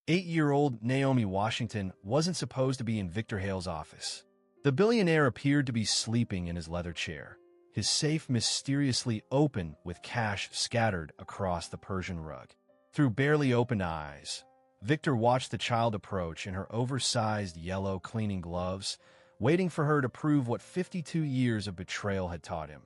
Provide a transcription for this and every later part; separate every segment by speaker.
Speaker 1: 8-year-old Naomi Washington wasn't supposed to be in Victor Hale's office. The billionaire appeared to be sleeping in his leather chair, his safe mysteriously open with cash scattered across the Persian rug. Through barely opened eyes, Victor watched the child approach in her oversized yellow cleaning gloves, waiting for her to prove what 52 years of betrayal had taught him: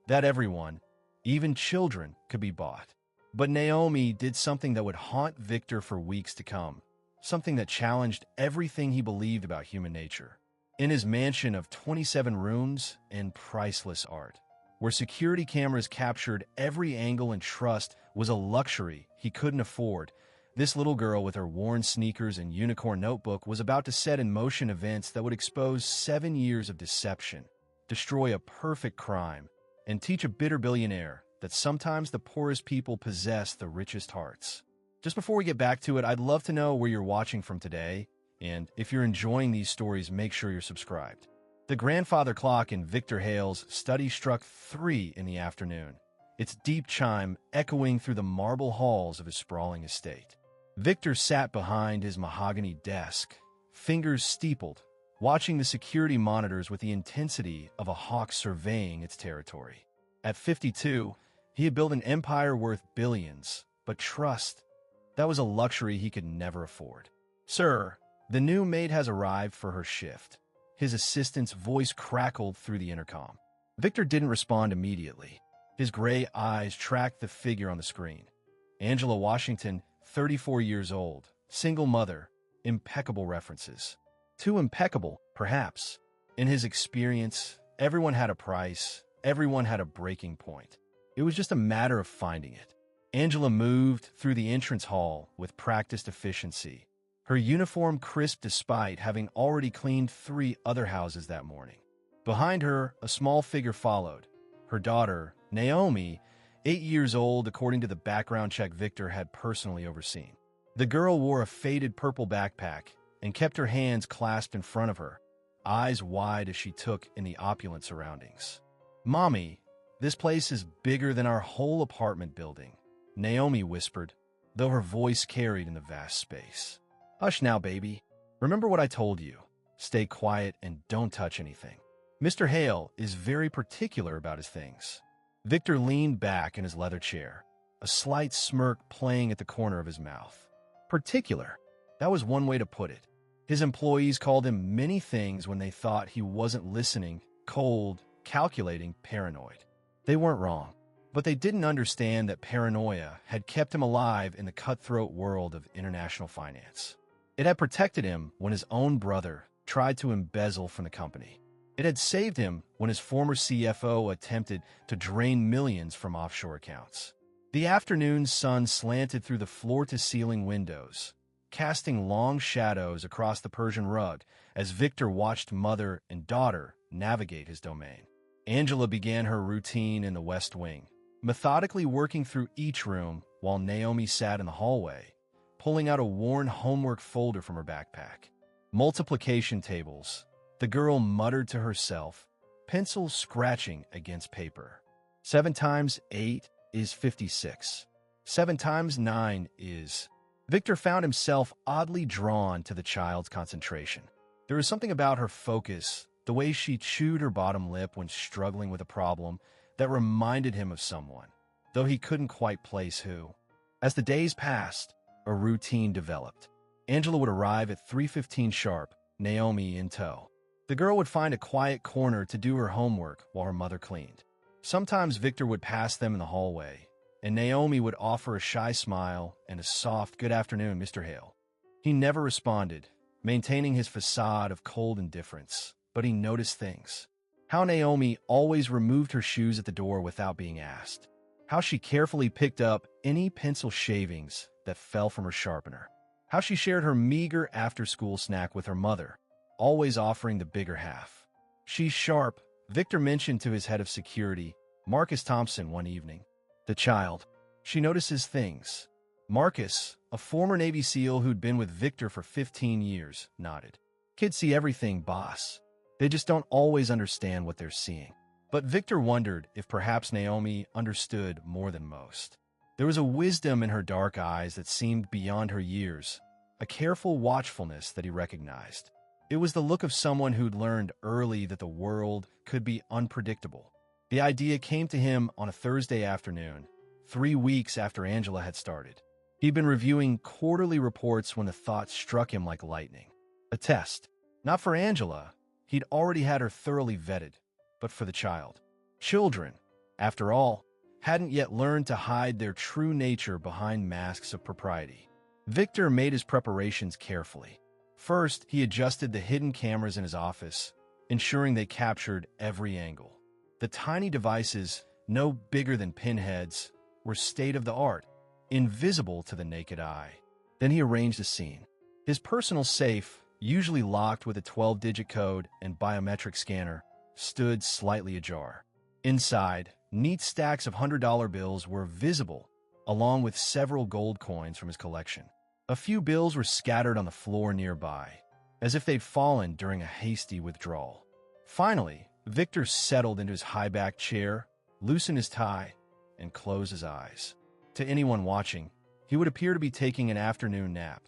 Speaker 1: that everyone, even children, could be bought. But Naomi did something that would haunt Victor for weeks to come, something that challenged everything he believed about human nature. In his mansion of 27 rooms and priceless art, where security cameras captured every angle and trust was a luxury he couldn't afford, this little girl with her worn sneakers and unicorn notebook was about to set in motion events that would expose 7 years of deception, destroy a perfect crime, and teach a bitter billionaire that sometimes the poorest people possess the richest hearts. Just before we get back to it, I'd love to know where you're watching from today, and if you're enjoying these stories, make sure you're subscribed. The grandfather clock in Victor Hale's study struck 3 in the afternoon, its deep chime echoing through the marble halls of his sprawling estate. Victor sat behind his mahogany desk, fingers steepled, watching the security monitors with the intensity of a hawk surveying its territory. At 52, he had built an empire worth billions, but trust, that was a luxury he could never afford. "Sir, the new maid has arrived for her shift." His assistant's voice crackled through the intercom. Victor didn't respond immediately. His gray eyes tracked the figure on the screen. Angela Washington, 34 years old, single mother, impeccable references. Too impeccable, perhaps. In his experience, everyone had a price, everyone had a breaking point. It was just a matter of finding it. Angela moved through the entrance hall with practiced efficiency, her uniform crisp despite having already cleaned 3 other houses that morning. Behind her, a small figure followed. Her daughter, Naomi, 8 years old according to the background check Victor had personally overseen. The girl wore a faded purple backpack and kept her hands clasped in front of her, eyes wide as she took in the opulent surroundings. "Mommy, this place is bigger than our whole apartment building," Naomi whispered, though her voice carried in the vast space. "Hush now, baby. Remember what I told you. Stay quiet and don't touch anything. Mr. Hale is very particular about his things." Victor leaned back in his leather chair, a slight smirk playing at the corner of his mouth. Particular. That was one way to put it. His employees called him many things when they thought he wasn't listening: cold, calculating, paranoid. They weren't wrong, but they didn't understand that paranoia had kept him alive in the cutthroat world of international finance. It had protected him when his own brother tried to embezzle from the company. It had saved him when his former CFO attempted to drain millions from offshore accounts. The afternoon sun slanted through the floor-to-ceiling windows, casting long shadows across the Persian rug as Victor watched mother and daughter navigate his domain. Angela began her routine in the West Wing, methodically working through each room while Naomi sat in the hallway, pulling out a worn homework folder from her backpack. Multiplication tables, the girl muttered to herself, pencil scratching against paper. 7 times 8 is 56. 7 times 9 is... Victor found himself oddly drawn to the child's concentration. There was something about her focus, the way she chewed her bottom lip when struggling with a problem, that reminded him of someone, though he couldn't quite place who. As the days passed, a routine developed. Angela would arrive at 3:15 sharp, Naomi in tow. The girl would find a quiet corner to do her homework while her mother cleaned. Sometimes Victor would pass them in the hallway, and Naomi would offer a shy smile and a soft "Good afternoon, Mr. Hale." He never responded, maintaining his facade of cold indifference, but he noticed things. How Naomi always removed her shoes at the door without being asked. How she carefully picked up any pencil shavings that fell from her sharpener. How she shared her meager after-school snack with her mother, always offering the bigger half. "She's sharp," Victor mentioned to his head of security, Marcus Thompson, one evening. The child. She notices things. Marcus, a former Navy SEAL who'd been with Victor for 15 years, nodded. "Kids see everything, boss. They just don't always understand what they're seeing." But Victor wondered if perhaps Naomi understood more than most. There was a wisdom in her dark eyes that seemed beyond her years, a careful watchfulness that he recognized. It was the look of someone who'd learned early that the world could be unpredictable. The idea came to him on a Thursday afternoon, 3 weeks after Angela had started. He'd been reviewing quarterly reports when the thought struck him like lightning. A test. Not for Angela. He'd already had her thoroughly vetted, but for the child. Children, after all, hadn't yet learned to hide their true nature behind masks of propriety. Victor made his preparations carefully. First, he adjusted the hidden cameras in his office, ensuring they captured every angle. The tiny devices, no bigger than pinheads, were state-of-the-art, invisible to the naked eye. Then he arranged a scene. His personal safe, usually locked with a 12-digit code and biometric scanner, stood slightly ajar. Inside, neat stacks of $100 bills were visible, along with several gold coins from his collection. A few bills were scattered on the floor nearby, as if they'd fallen during a hasty withdrawal. Finally, Victor settled into his high-backed chair, loosened his tie, and closed his eyes. To anyone watching, he would appear to be taking an afternoon nap,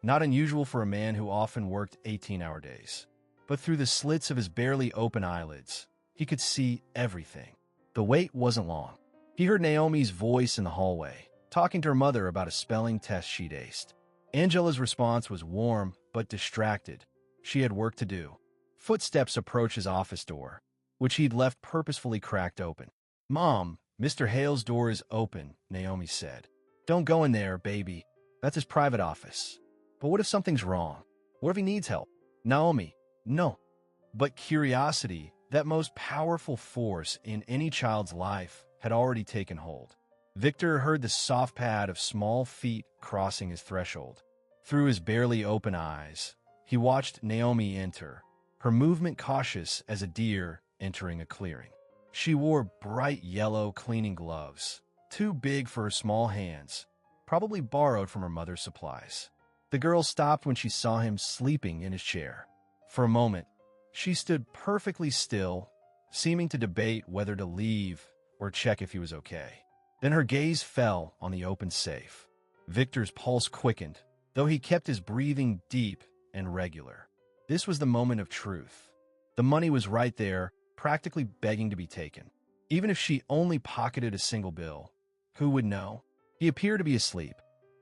Speaker 1: not unusual for a man who often worked 18-hour days. But through the slits of his barely open eyelids, he could see everything. The wait wasn't long. He heard Naomi's voice in the hallway, talking to her mother about a spelling test she'd aced. Angela's response was warm but distracted. She had work to do. Footsteps approached his office door, which he'd left purposefully cracked open. "Mom, Mr. Hale's door is open," Naomi said. "Don't go in there, baby. That's his private office." "But what if something's wrong? What if he needs help?" "Naomi, no." But curiosity, that most powerful force in any child's life, had already taken hold. Victor heard the soft pad of small feet crossing his threshold. Through his barely open eyes, he watched Naomi enter, her movement cautious as a deer entering a clearing. She wore bright yellow cleaning gloves, too big for her small hands, probably borrowed from her mother's supplies. The girl stopped when she saw him sleeping in his chair. For a moment, she stood perfectly still, seeming to debate whether to leave or check if he was okay. Then her gaze fell on the open safe. Victor's pulse quickened, though he kept his breathing deep and regular. This was the moment of truth. The money was right there, practically begging to be taken. Even if she only pocketed a single bill, who would know? He appeared to be asleep,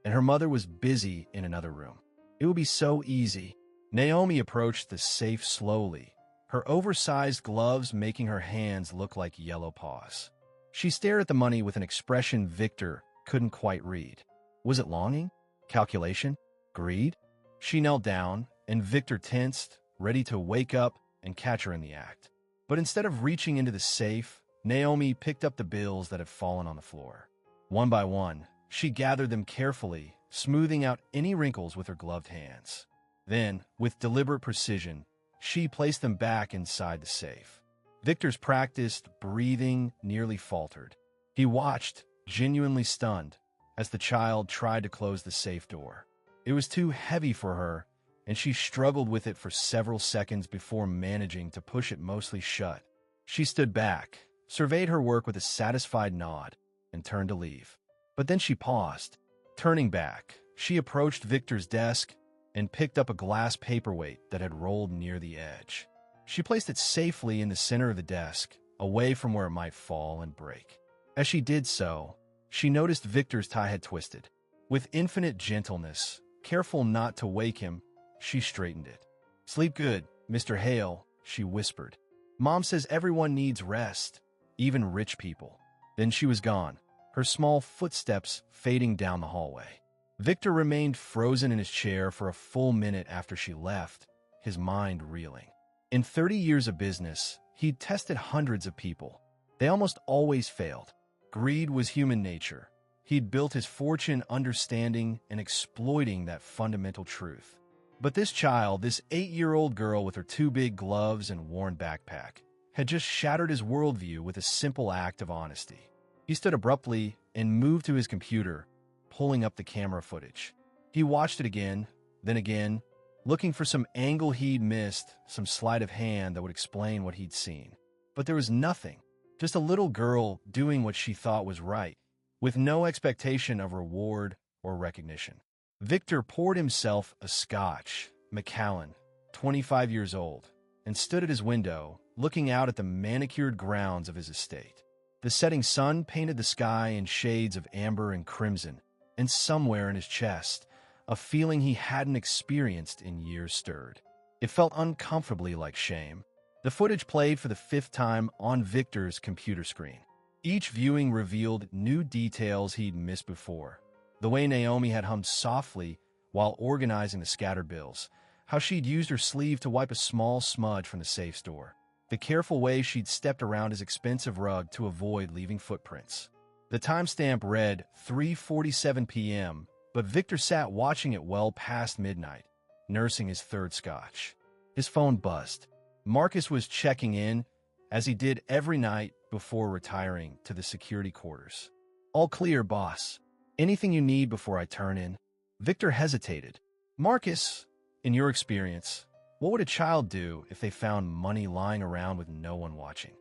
Speaker 1: and her mother was busy in another room. It would be so easy. Naomi approached the safe slowly, her oversized gloves making her hands look like yellow paws. She stared at the money with an expression Victor couldn't quite read. Was it longing? Calculation? Greed? She knelt down, and Victor tensed, ready to wake up and catch her in the act. But instead of reaching into the safe, Naomi picked up the bills that had fallen on the floor. One by one, she gathered them carefully, smoothing out any wrinkles with her gloved hands. Then, with deliberate precision, she placed them back inside the safe. Victor's practiced breathing nearly faltered. He watched, genuinely stunned, as the child tried to close the safe door. It was too heavy for her, and she struggled with it for several seconds before managing to push it mostly shut. She stood back, surveyed her work with a satisfied nod, and turned to leave. But then she paused. Turning back, she approached Victor's desk and picked up a glass paperweight that had rolled near the edge. She placed it safely in the center of the desk, away from where it might fall and break. As she did so, she noticed Victor's tie had twisted. With infinite gentleness, careful not to wake him, she straightened it. "Sleep good, Mr. Hale," she whispered. "Mom says everyone needs rest, even rich people." Then she was gone, her small footsteps fading down the hallway. Victor remained frozen in his chair for a full minute after she left, his mind reeling. In 30 years of business, he'd tested hundreds of people. They almost always failed. Greed was human nature. He'd built his fortune understanding and exploiting that fundamental truth. But this child, this 8-year-old girl with her too big gloves and worn backpack, had just shattered his worldview with a simple act of honesty. He stood abruptly and moved to his computer, pulling up the camera footage. He watched it again, then again, looking for some angle he'd missed, some sleight of hand that would explain what he'd seen. But there was nothing, just a little girl doing what she thought was right, with no expectation of reward or recognition. Victor poured himself a scotch, Macallan, 25 years old, and stood at his window, looking out at the manicured grounds of his estate. The setting sun painted the sky in shades of amber and crimson, and somewhere in his chest, a feeling he hadn't experienced in years stirred. It felt uncomfortably like shame. The footage played for the fifth time on Victor's computer screen. Each viewing revealed new details he'd missed before. The way Naomi had hummed softly while organizing the scattered bills, how she'd used her sleeve to wipe a small smudge from the safe store, the careful way she'd stepped around his expensive rug to avoid leaving footprints. The timestamp read 3:47 p.m., but Victor sat watching it well past midnight, nursing his third scotch. His phone buzzed. Marcus was checking in, as he did every night before retiring to the security quarters. "All clear, boss. Anything you need before I turn in?" Victor hesitated. "Marcus, in your experience, what would a child do if they found money lying around with no one watching?"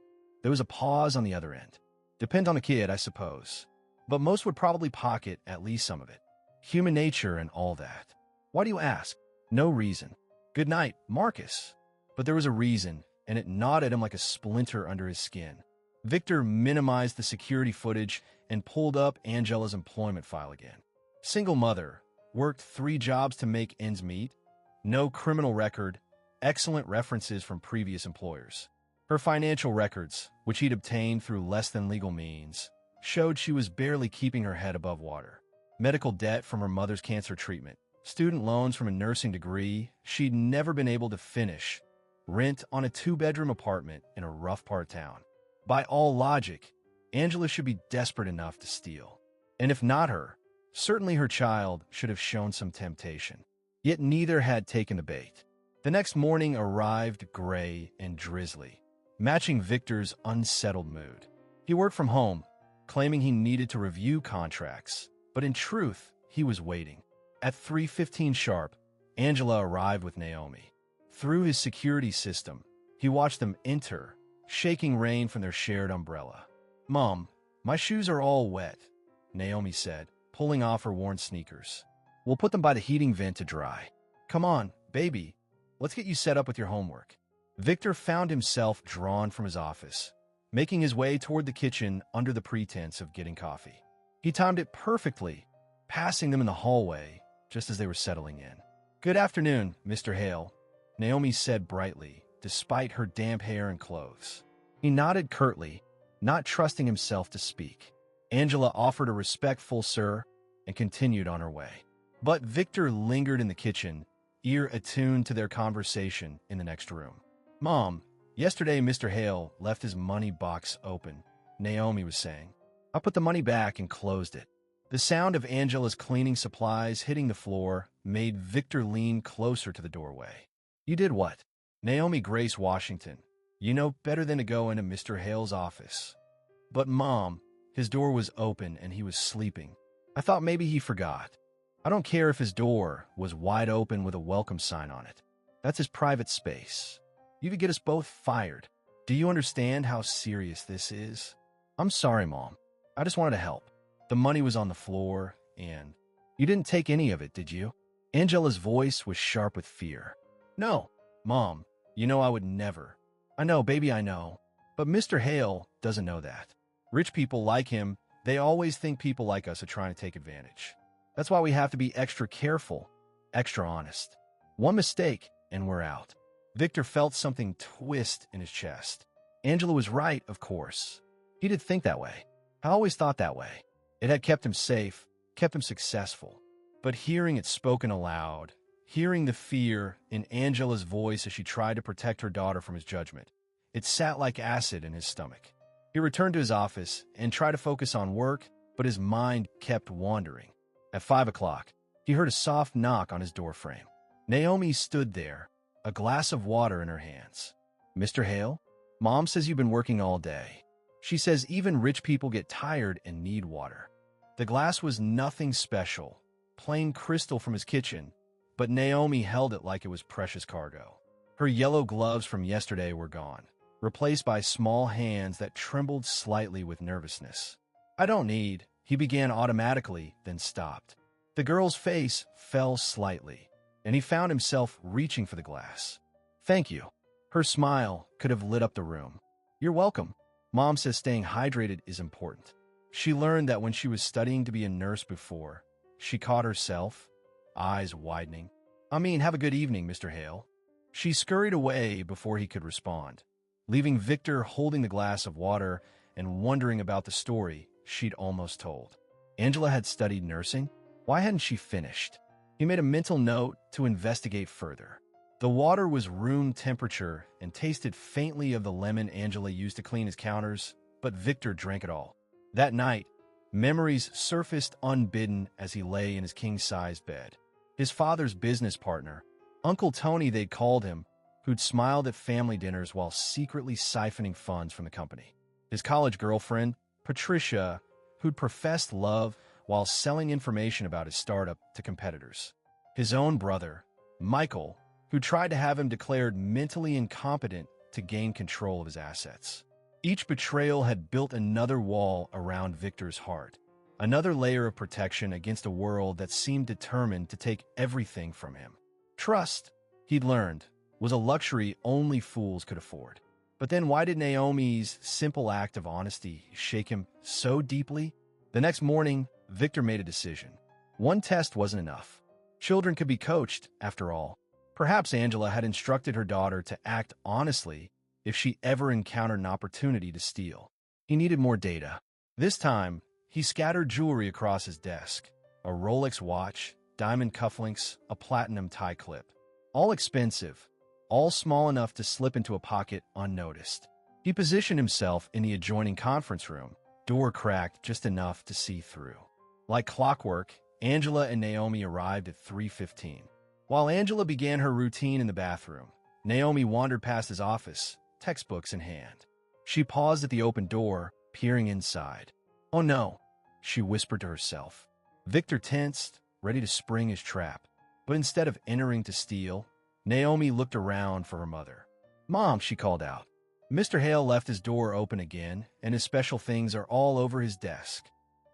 Speaker 1: There was a pause on the other end. "Depend on the kid, I suppose. But most would probably pocket at least some of it. Human nature and all that." "Why do you ask?" "No reason." "Good night, Marcus." But there was a reason, and it gnawed at him like a splinter under his skin. Victor minimized the security footage and pulled up Angela's employment file again. Single mother, worked 3 jobs to make ends meet, no criminal record, excellent references from previous employers. Her financial records, which he'd obtained through less than legal means, showed she was barely keeping her head above water. Medical debt from her mother's cancer treatment, student loans from a nursing degree she'd never been able to finish, rent on a 2-bedroom apartment in a rough part of town. By all logic, Angela should be desperate enough to steal. And if not her, certainly her child should have shown some temptation. Yet neither had taken the bait. The next morning arrived gray and drizzly, matching Victor's unsettled mood. He worked from home, claiming he needed to review contracts, but in truth, he was waiting. At 3:15 sharp, Angela arrived with Naomi. Through his security system, he watched them enter, shaking rain from their shared umbrella. "Mom, my shoes are all wet," Naomi said, pulling off her worn sneakers. "We'll put them by the heating vent to dry." "Come on, baby. Let's get you set up with your homework." Victor found himself drawn from his office, making his way toward the kitchen under the pretense of getting coffee. He timed it perfectly, passing them in the hallway just as they were settling in. "Good afternoon, Mr. Hale," Naomi said brightly, despite her damp hair and clothes. He nodded curtly, not trusting himself to speak. Angela offered a respectful "sir" and continued on her way. But Victor lingered in the kitchen, ear attuned to their conversation in the next room. "Mom, yesterday Mr. Hale left his money box open," Naomi was saying. "I put the money back and closed it." The sound of Angela's cleaning supplies hitting the floor made Victor lean closer to the doorway. "You did what?" "Naomi Grace Washington. You know better than to go into Mr. Hale's office." "But Mom, his door was open and he was sleeping. I thought maybe he forgot." "I don't care if his door was wide open with a welcome sign on it. That's his private space. You could get us both fired. Do you understand how serious this is?" "I'm sorry, Mom. I just wanted to help." The money was on the floor, and... "You didn't take any of it, did you?" Angela's voice was sharp with fear. "No, Mom. You know I would never." "I know, baby, I know. But Mr. Hale doesn't know that. Rich people like him, they always think people like us are trying to take advantage. That's why we have to be extra careful, extra honest. One mistake, and we're out." Victor felt something twist in his chest. Angela was right, of course. He did think that way. I always thought that way. It had kept him safe, kept him successful. But hearing it spoken aloud, hearing the fear in Angela's voice as she tried to protect her daughter from his judgment, it sat like acid in his stomach. He returned to his office and tried to focus on work, but his mind kept wandering. At 5 o'clock, he heard a soft knock on his doorframe. Naomi stood there, a glass of water in her hands. "Mr. Hale? Mom says you've been working all day. She says even rich people get tired and need water." The glass was nothing special, plain crystal from his kitchen, but Naomi held it like it was precious cargo. Her yellow gloves from yesterday were gone, replaced by small hands that trembled slightly with nervousness. "I don't need," he began automatically, then stopped. The girl's face fell slightly, and he found himself reaching for the glass. "Thank you." Her smile could have lit up the room. "You're welcome." Mom says staying hydrated is important. She learned that when she was studying to be a nurse before. She caught herself, eyes widening. Have a good evening, Mr. Hale." She scurried away before he could respond, leaving Victor holding the glass of water and wondering about the story she'd almost told. Angela had studied nursing. Why hadn't she finished? He made a mental note to investigate further. The water was room temperature and tasted faintly of the lemon Angela used to clean his counters, but Victor drank it all. That night, memories surfaced unbidden as he lay in his king-sized bed. His father's business partner, Uncle Tony they'd called him, who'd smiled at family dinners while secretly siphoning funds from the company. His college girlfriend, Patricia, who'd professed love while selling information about his startup to competitors. His own brother, Michael, who tried to have him declared mentally incompetent to gain control of his assets. Each betrayal had built another wall around Victor's heart, another layer of protection against a world that seemed determined to take everything from him. Trust, he'd learned, was a luxury only fools could afford. But then why did Naomi's simple act of honesty shake him so deeply? The next morning, Victor made a decision. One test wasn't enough. Children could be coached, after all. Perhaps Angela had instructed her daughter to act honestly if she ever encountered an opportunity to steal. He needed more data. This time, he scattered jewelry across his desk. A Rolex watch, diamond cufflinks, a platinum tie clip. All expensive, all small enough to slip into a pocket unnoticed. He positioned himself in the adjoining conference room, door cracked just enough to see through. Like clockwork, Angela and Naomi arrived at 3:15. While Angela began her routine in the bathroom, Naomi wandered past his office, textbooks in hand. She paused at the open door, peering inside. "Oh no," she whispered to herself. Victor tensed, ready to spring his trap. But instead of entering to steal, Naomi looked around for her mother. "Mom," she called out. Mr. Hale left his door open again, and his special things are all over his desk.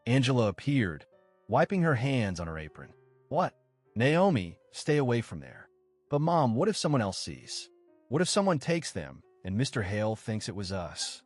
Speaker 1: Angela appeared, wiping her hands on her apron. "What?" "Naomi, stay away from there." "But Mom, what if someone else sees? What if someone takes them, and Mr. Hale thinks it was us?"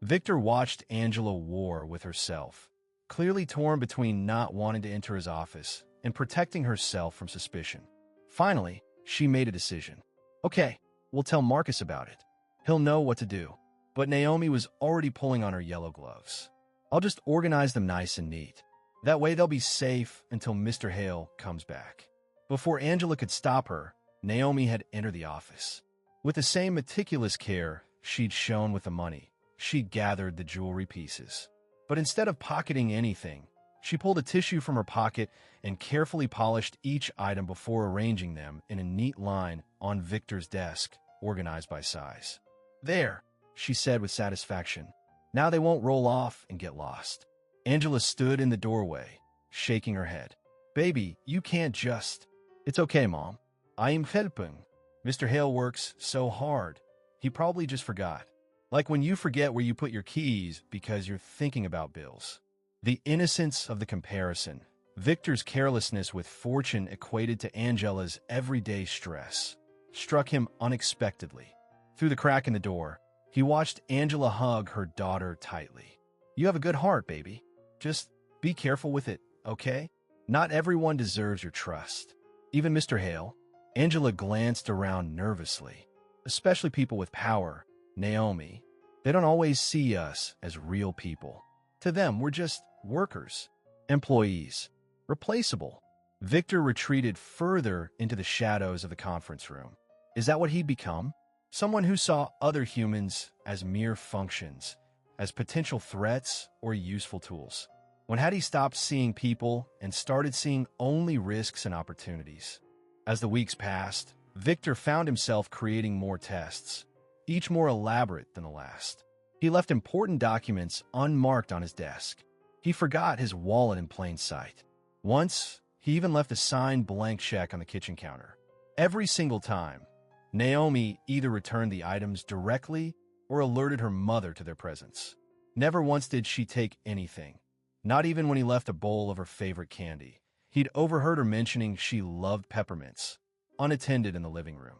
Speaker 1: Victor watched Angela war with herself, clearly torn between not wanting to enter his office and protecting herself from suspicion. Finally, she made a decision. "Okay, we'll tell Marcus about it. He'll know what to do." But Naomi was already pulling on her yellow gloves. "I'll just organize them nice and neat. That way they'll be safe until Mr. Hale comes back." Before Angela could stop her, Naomi had entered the office. With the same meticulous care she'd shown with the money, she gathered the jewelry pieces. But instead of pocketing anything, she pulled a tissue from her pocket and carefully polished each item before arranging them in a neat line on Victor's desk, organized by size. "There," she said with satisfaction. "Now they won't roll off and get lost." Angela stood in the doorway, shaking her head. "Baby, you can't just..." "It's okay, Mom. I am helping. Mr. Hale works so hard. He probably just forgot. Like when you forget where you put your keys because you're thinking about bills." The innocence of the comparison, Victor's carelessness with fortune equated to Angela's everyday stress, struck him unexpectedly. Through the crack in the door, he watched Angela hug her daughter tightly. "You have a good heart, baby. Just be careful with it, okay? Not everyone deserves your trust. Even Mr. Hale." Angela glanced around nervously. "Especially people with power, Naomi. They don't always see us as real people. To them, we're just workers, employees, replaceable." Victor retreated further into the shadows of the conference room. Is that what he'd become? Someone who saw other humans as mere functions, as potential threats or useful tools. When had he stopped seeing people and started seeing only risks and opportunities? As the weeks passed, Victor found himself creating more tests, each more elaborate than the last. He left important documents unmarked on his desk. He forgot his wallet in plain sight. Once, he even left a signed blank check on the kitchen counter. Every single time, Naomi either returned the items directly or alerted her mother to their presence. Never once did she take anything, not even when he left a bowl of her favorite candy. He'd overheard her mentioning she loved peppermints, unattended in the living room.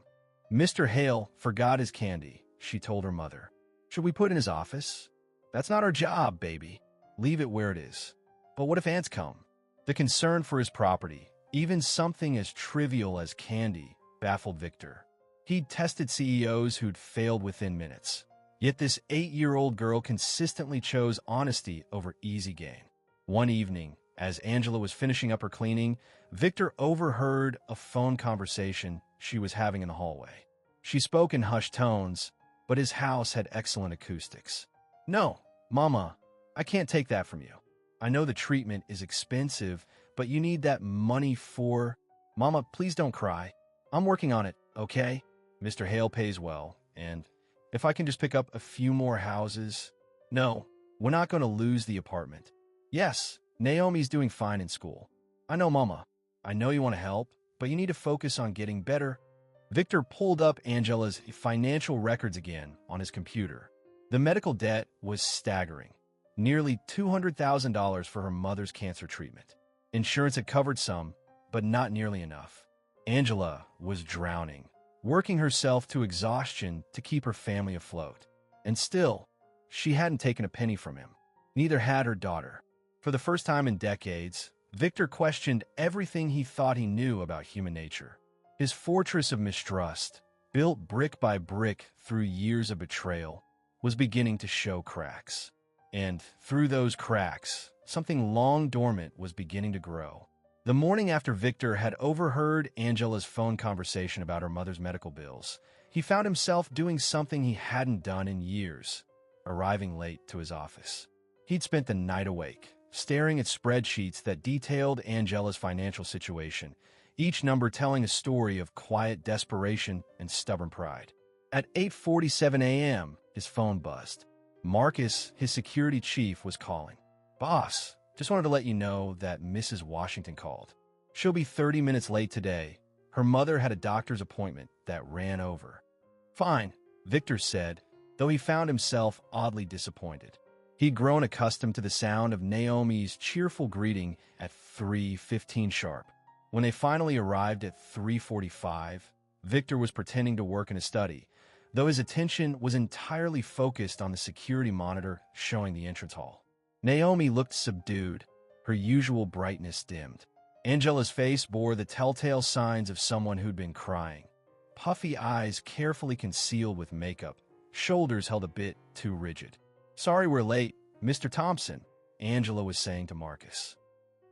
Speaker 1: Mr. Hale forgot his candy, she told her mother. Should we put in his office? That's not our job, baby. Leave it where it is. But what if ants come? The concern for his property, even something as trivial as candy, baffled Victor. He'd tested CEOs who'd failed within minutes. Yet this 8-year-old girl consistently chose honesty over easy gain. One evening, as Angela was finishing up her cleaning, Victor overheard a phone conversation she was having in the hallway. She spoke in hushed tones, but his house had excellent acoustics. No, Mama, I can't take that from you. I know the treatment is expensive, but you need that money for... Mama, please don't cry. I'm working on it, okay? Mr. Hale pays well, and if I can just pick up a few more houses... No, we're not going to lose the apartment. Yes, Naomi's doing fine in school. I know, Mama. I know you want to help, but you need to focus on getting better. Victor pulled up Angela's financial records again on his computer. The medical debt was staggering. Nearly $200,000 for her mother's cancer treatment. Insurance had covered some, but not nearly enough. Angela was drowning, working herself to exhaustion to keep her family afloat. And still, she hadn't taken a penny from him. Neither had her daughter. For the first time in decades, Victor questioned everything he thought he knew about human nature. His fortress of mistrust, built brick by brick through years of betrayal, was beginning to show cracks. And through those cracks, something long dormant was beginning to grow. The morning after Victor had overheard Angela's phone conversation about her mother's medical bills, he found himself doing something he hadn't done in years, arriving late to his office. He'd spent the night awake, staring at spreadsheets that detailed Angela's financial situation, each number telling a story of quiet desperation and stubborn pride. At 8:47 a.m., his phone buzzed. Marcus, his security chief, was calling. Boss, just wanted to let you know that Mrs. Washington called. She'll be 30 minutes late today. Her mother had a doctor's appointment that ran over. Fine, Victor said, though he found himself oddly disappointed. He'd grown accustomed to the sound of Naomi's cheerful greeting at 3:15 sharp. When they finally arrived at 3:45, Victor was pretending to work in a study, though his attention was entirely focused on the security monitor showing the entrance hall. Naomi looked subdued, her usual brightness dimmed. Angela's face bore the telltale signs of someone who'd been crying. Puffy eyes carefully concealed with makeup, shoulders held a bit too rigid. Sorry we're late, Mr. Thompson, Angela was saying to Marcus.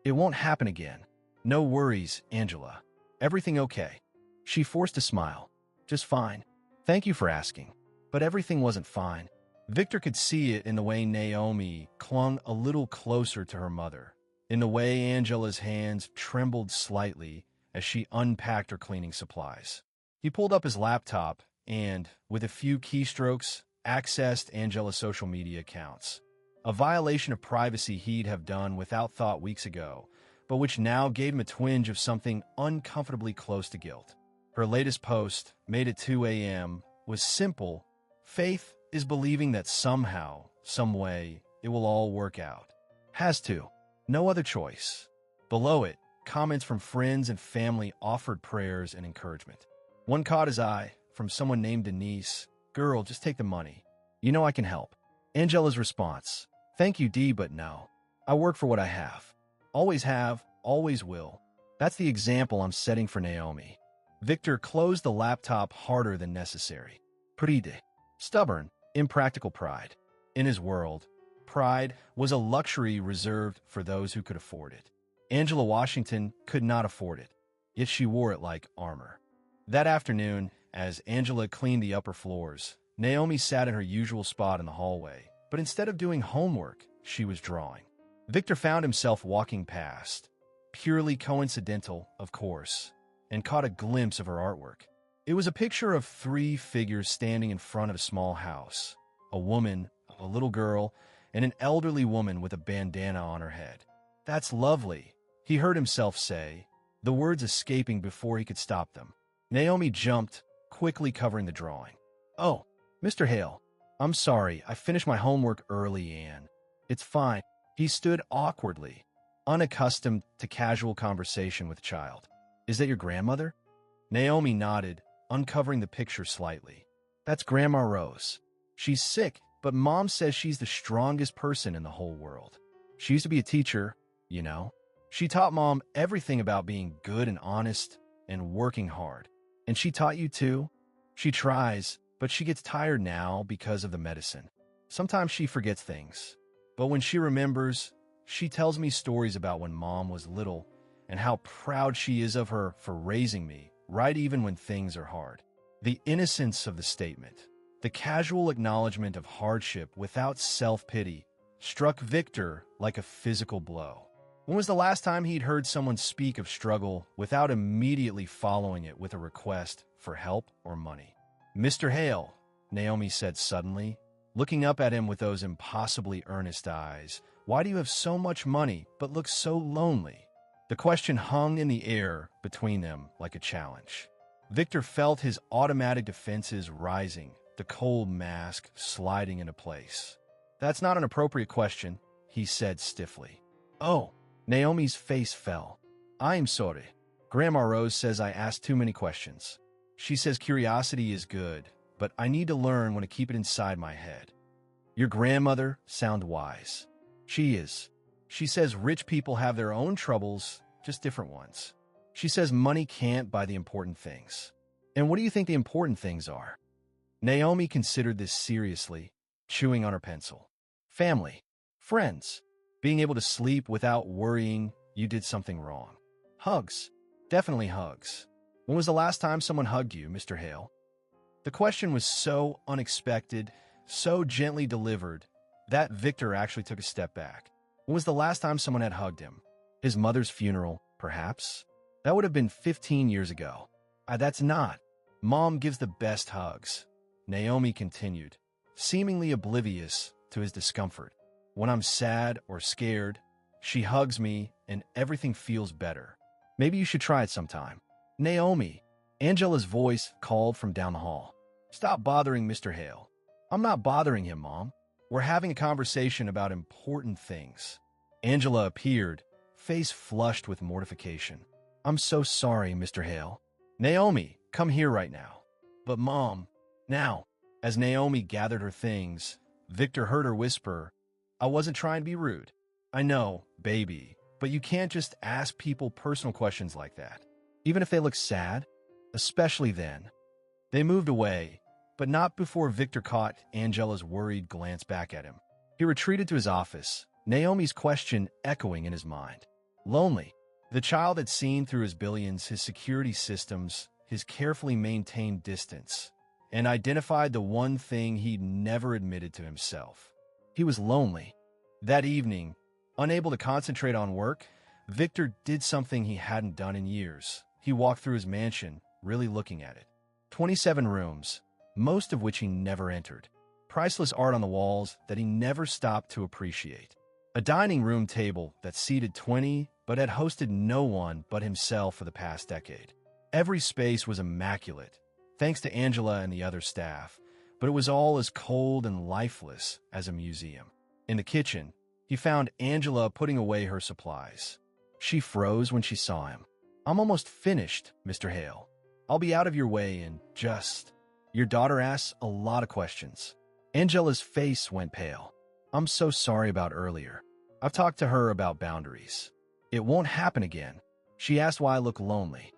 Speaker 1: It won't happen again. No worries, Angela. Everything okay? She forced a smile. Just fine. Thank you for asking. But everything wasn't fine. Victor could see it in the way Naomi clung a little closer to her mother, in the way Angela's hands trembled slightly as she unpacked her cleaning supplies. He pulled up his laptop and, with a few keystrokes, accessed Angela's social media accounts. A violation of privacy he'd have done without thought weeks ago, but which now gave him a twinge of something uncomfortably close to guilt. Her latest post, made at 2 a.m., was simple. Faith is believing that somehow, some way, it will all work out. Has to. No other choice. Below it, comments from friends and family offered prayers and encouragement. One caught his eye, from someone named Denise. Girl, just take the money. You know I can help. Angela's response. Thank you, Dee, but no. I work for what I have. Always have, always will. That's the example I'm setting for Naomi. Victor closed the laptop harder than necessary. Pride. Stubborn, impractical pride. In his world, pride was a luxury reserved for those who could afford it. Angela Washington could not afford it, yet she wore it like armor. That afternoon, as Angela cleaned the upper floors, Naomi sat in her usual spot in the hallway, but instead of doing homework, she was drawing. Victor found himself walking past, purely coincidental, of course, and caught a glimpse of her artwork. It was a picture of 3 figures standing in front of a small house, a woman, a little girl, and an elderly woman with a bandana on her head. That's lovely, he heard himself say, the words escaping before he could stop them. Naomi jumped, quickly covering the drawing. Oh, Mr. Hale, I'm sorry, I finished my homework early, Anne. It's fine. He stood awkwardly, unaccustomed to casual conversation with a child. Is that your grandmother? Naomi nodded, uncovering the picture slightly. That's Grandma Rose. She's sick, but Mom says she's the strongest person in the whole world. She used to be a teacher, you know. She taught Mom everything about being good and honest and working hard. And she taught you too? She tries, but she gets tired now because of the medicine. Sometimes she forgets things. But when she remembers, she tells me stories about when Mom was little and how proud she is of her for raising me, right even when things are hard. The innocence of the statement, the casual acknowledgement of hardship without self-pity, struck Victor like a physical blow. When was the last time he'd heard someone speak of struggle without immediately following it with a request for help or money? Mr. Hale, Naomi said suddenly, looking up at him with those impossibly earnest eyes, why do you have so much money but look so lonely? The question hung in the air between them like a challenge. Victor felt his automatic defenses rising, the cold mask sliding into place. That's not an appropriate question, he said stiffly. Oh, Naomi's face fell. I'm sorry. Grandma Rose says I asked too many questions. She says curiosity is good, but I need to learn when to keep it inside my head. Your grandmother sounds wise. She is. She says rich people have their own troubles, just different ones. She says money can't buy the important things. And what do you think the important things are? Naomi considered this seriously, chewing on her pencil. Family. Friends. Being able to sleep without worrying you did something wrong. Hugs. Definitely hugs. When was the last time someone hugged you, Mr. Hale? The question was so unexpected, so gently delivered, that Victor actually took a step back. When was the last time someone had hugged him? His mother's funeral, perhaps? That would have been 15 years ago. That's not. Mom gives the best hugs. Naomi continued, seemingly oblivious to his discomfort. When I'm sad or scared, she hugs me and everything feels better. Maybe you should try it sometime. Naomi, Angela's voice called from down the hall. Stop bothering Mr. Hale. I'm not bothering him, Mom. We're having a conversation about important things. Angela appeared, face flushed with mortification. I'm so sorry, Mr. Hale. Naomi, come here right now. But Mom, now. As Naomi gathered her things, Victor heard her whisper, I wasn't trying to be rude. I know, baby, but you can't just ask people personal questions like that. Even if they look sad, especially then. They moved away, but not before Victor caught Angela's worried glance back at him. He retreated to his office, Naomi's question echoing in his mind. Lonely. The child had seen through his billions, his security systems, his carefully maintained distance, and identified the one thing he'd never admitted to himself. He was lonely. That evening, unable to concentrate on work, Victor did something he hadn't done in years. He walked through his mansion, really looking at it. 27 rooms, most of which he never entered. Priceless art on the walls that he never stopped to appreciate. A dining room table that seated 20 but had hosted no one but himself for the past decade. Every space was immaculate, thanks to Angela and the other staff, but it was all as cold and lifeless as a museum. In the kitchen, he found Angela putting away her supplies. She froze when she saw him. I'm almost finished, Mr. Hale. I'll be out of your way in just... Your daughter asks a lot of questions. Angela's face went pale. I'm so sorry about earlier. I've talked to her about boundaries. It won't happen again. She asked why I look lonely.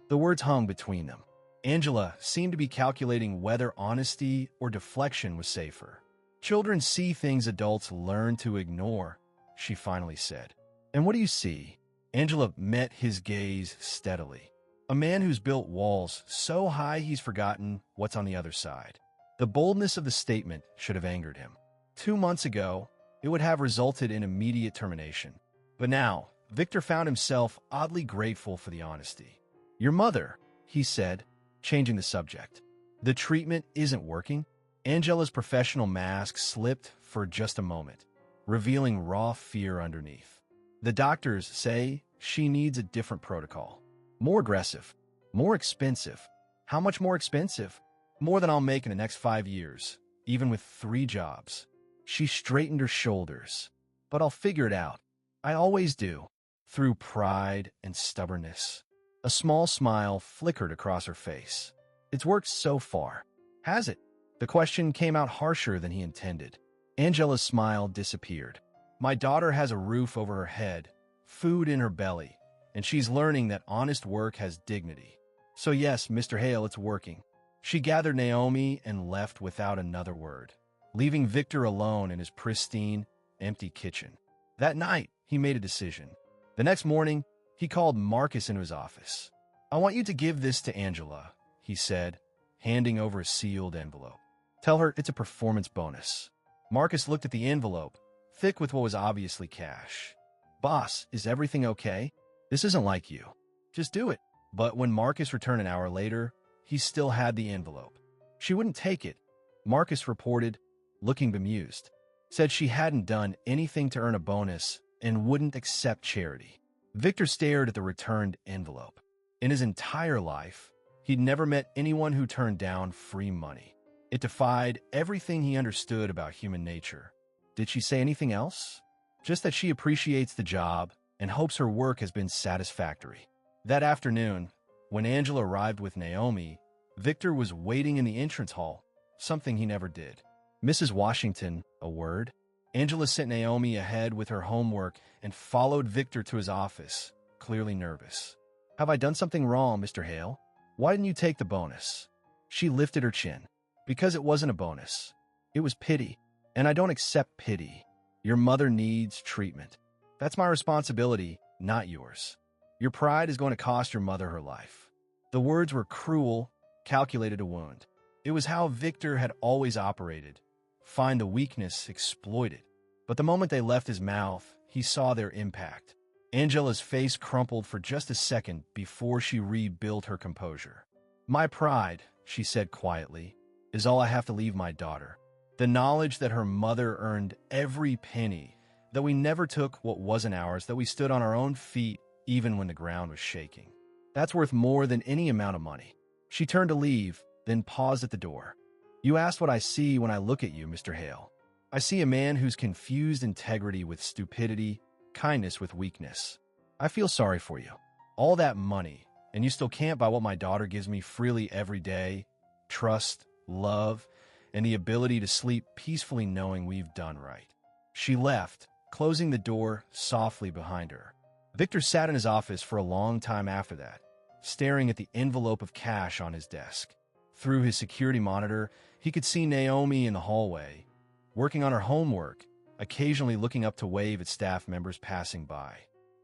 Speaker 1: The words hung between them. Angela seemed to be calculating whether honesty or deflection was safer. Children see things adults learn to ignore, she finally said. And what do you see? Angela met his gaze steadily. A man who's built walls so high he's forgotten what's on the other side. The boldness of the statement should have angered him. 2 months ago, it would have resulted in immediate termination. But now, Victor found himself oddly grateful for the honesty. Your mother, he said, changing the subject. The treatment isn't working. Angela's professional mask slipped for just a moment, revealing raw fear underneath. The doctors say she needs a different protocol. More aggressive. More expensive. How much more expensive? More than I'll make in the next 5 years, even with 3 jobs. She straightened her shoulders. But I'll figure it out. I always do. Through pride and stubbornness. A small smile flickered across her face. It's worked so far. Has it? The question came out harsher than he intended. Angela's smile disappeared. My daughter has a roof over her head, food in her belly, and she's learning that honest work has dignity. So yes, Mr. Hale, it's working. She gathered Naomi and left without another word, leaving Victor alone in his pristine, empty kitchen. That night, he made a decision. The next morning, he called Marcus into his office. I want you to give this to Angela, he said, handing over a sealed envelope. Tell her it's a performance bonus. Marcus looked at the envelope, thick with what was obviously cash. Boss, is everything okay? This isn't like you. Just do it. But when Marcus returned an hour later, he still had the envelope. She wouldn't take it. Marcus reported, looking bemused. Said she hadn't done anything to earn a bonus and wouldn't accept charity. Victor stared at the returned envelope. In his entire life, he'd never met anyone who turned down free money. It defied everything he understood about human nature. Did she say anything else? Just that she appreciates the job and hopes her work has been satisfactory. That afternoon, when Angela arrived with Naomi, Victor was waiting in the entrance hall, something he never did. Mrs. Washington, a word? Angela sent Naomi ahead with her homework and followed Victor to his office, clearly nervous. Have I done something wrong, Mr. Hale? Why didn't you take the bonus? She lifted her chin. Because it wasn't a bonus. It was pity, and I don't accept pity. Your mother needs treatment. That's my responsibility, not yours. Your pride is going to cost your mother her life. The words were cruel, calculated to wound. It was how Victor had always operated. Find the weakness, exploit it. But the moment they left his mouth, he saw their impact. Angela's face crumpled for just a second before she rebuilt her composure. My pride, she said quietly, is all I have to leave my daughter. The knowledge that her mother earned every penny, that we never took what wasn't ours, that we stood on our own feet even when the ground was shaking. That's worth more than any amount of money. She turned to leave, then paused at the door. You asked what I see when I look at you, Mr. Hale. I see a man who's confused integrity with stupidity, kindness with weakness. I feel sorry for you. All that money, and you still can't buy what my daughter gives me freely every day. Trust, love, and the ability to sleep peacefully knowing we've done right. She left, closing the door softly behind her. Victor sat in his office for a long time after that, staring at the envelope of cash on his desk. Through his security monitor, he could see Naomi in the hallway, working on her homework, occasionally looking up to wave at staff members passing by.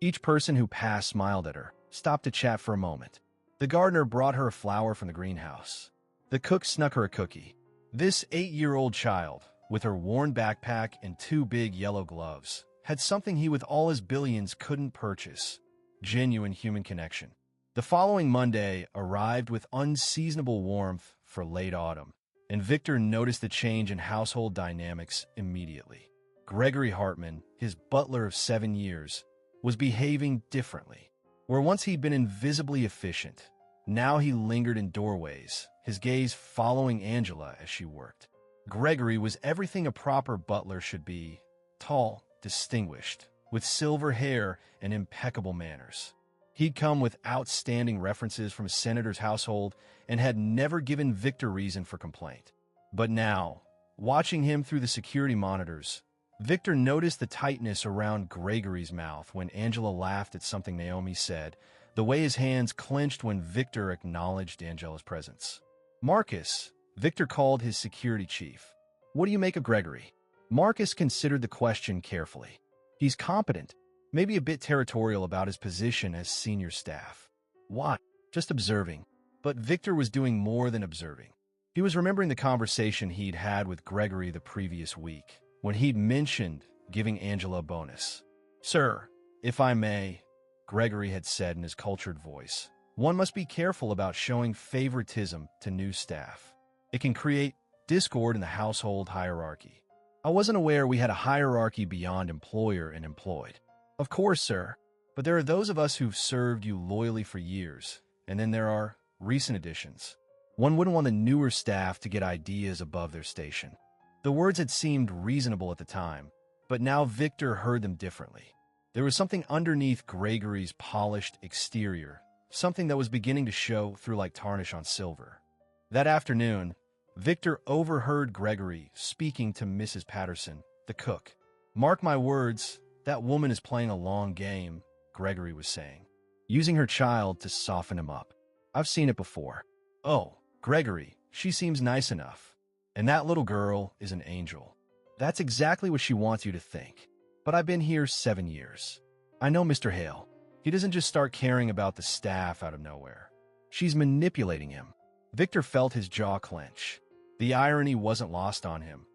Speaker 1: Each person who passed smiled at her, stopped to chat for a moment. The gardener brought her a flower from the greenhouse. The cook snuck her a cookie. This 8-year-old child, with her worn backpack and 2 big yellow gloves, had something he with all his billions couldn't purchase: genuine human connection. The following Monday arrived with unseasonable warmth for late autumn, and Victor noticed the change in household dynamics immediately. Gregory Hartman, his butler of 7 years, was behaving differently. Where once he'd been invisibly efficient, now he lingered in doorways, his gaze following Angela as she worked. Gregory was everything a proper butler should be: tall, distinguished, with silver hair and impeccable manners. He'd come with outstanding references from a senator's household and had never given Victor reason for complaint. But now, watching him through the security monitors, Victor noticed the tightness around Gregory's mouth when Angela laughed at something Naomi said, the way his hands clenched when Victor acknowledged Angela's presence. Marcus, Victor called his security chief. What do you make of Gregory? Marcus considered the question carefully. He's competent, maybe a bit territorial about his position as senior staff. Why? Just observing. But Victor was doing more than observing. He was remembering the conversation he'd had with Gregory the previous week, when he'd mentioned giving Angela a bonus. Sir, if I may, Gregory had said in his cultured voice, one must be careful about showing favoritism to new staff. It can create discord in the household hierarchy. I wasn't aware we had a hierarchy beyond employer and employed. Of course, sir, but there are those of us who've served you loyally for years, and then there are recent additions. One wouldn't want the newer staff to get ideas above their station. The words had seemed reasonable at the time, but now Victor heard them differently. There was something underneath Gregory's polished exterior, something that was beginning to show through like tarnish on silver. That afternoon, Victor overheard Gregory speaking to Mrs. Patterson, the cook. "Mark my words, that woman is playing a long game," Gregory was saying, using her child to soften him up. "I've seen it before." "Oh, Gregory, she seems nice enough. And that little girl is an angel." "That's exactly what she wants you to think. But I've been here 7 years. I know Mr. Hale. He doesn't just start caring about the staff out of nowhere. She's manipulating him." Victor felt his jaw clench. The irony wasn't lost on him.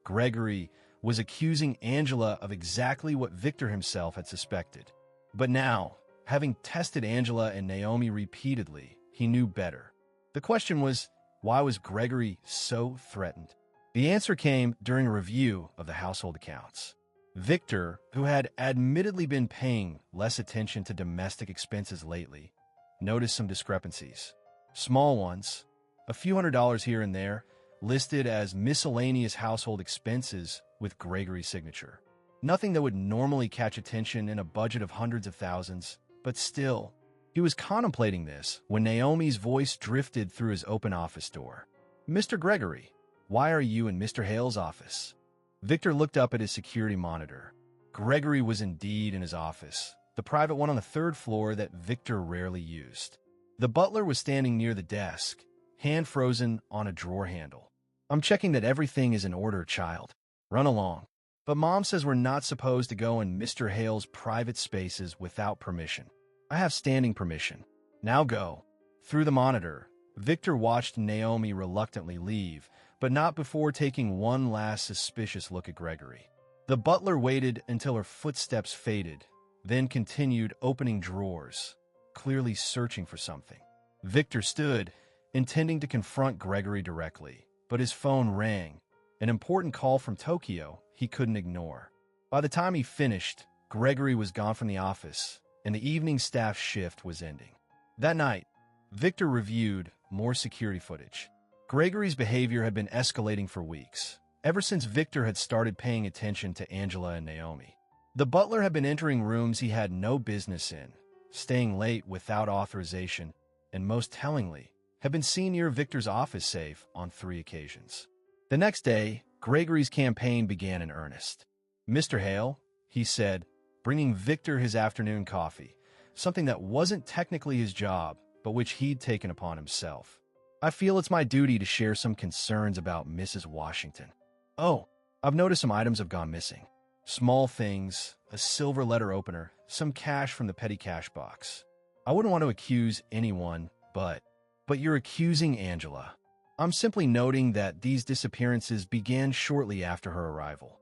Speaker 1: Gregory was accusing Angela of exactly what Victor himself had suspected. But now, having tested Angela and Naomi repeatedly, he knew better. The question was, why was Gregory so threatened? The answer came during a review of the household accounts. Victor, who had admittedly been paying less attention to domestic expenses lately, noticed some discrepancies. Small ones, a few $100s here and there, listed as miscellaneous household expenses with Gregory's signature. Nothing that would normally catch attention in a budget of hundreds of thousands, but still, he was contemplating this when Naomi's voice drifted through his open office door. "Mr. Gregory, why are you in Mr. Hale's office?" Victor looked up at his security monitor. Gregory was indeed in his office, the private one on the 3rd floor that Victor rarely used. The butler was standing near the desk, hand frozen on a drawer handle. "I'm checking that everything is in order, child. Run along." "But Mom says we're not supposed to go in Mr. Hale's private spaces without permission." "I have standing permission. Now go." Through the monitor, Victor watched Naomi reluctantly leave, but not before taking one last suspicious look at Gregory. The butler waited until her footsteps faded, then continued opening drawers, clearly searching for something. Victor stood, intending to confront Gregory directly, but his phone rang, an important call from Tokyo he couldn't ignore. By the time he finished, Gregory was gone from the office, and the evening staff shift was ending. That night, Victor reviewed more security footage. Gregory's behavior had been escalating for weeks, ever since Victor had started paying attention to Angela and Naomi. The butler had been entering rooms he had no business in, staying late without authorization, and most tellingly, had been seen near Victor's office safe on 3 occasions. The next day, Gregory's campaign began in earnest. "Mr. Hale," he said, bringing Victor his afternoon coffee, something that wasn't technically his job, but which he'd taken upon himself. "I feel it's my duty to share some concerns about Mrs. Washington. Oh, I've noticed some items have gone missing. Small things, a silver letter opener, some cash from the petty cash box. I wouldn't want to accuse anyone, but you're accusing Angela. I'm simply noting that these disappearances began shortly after her arrival."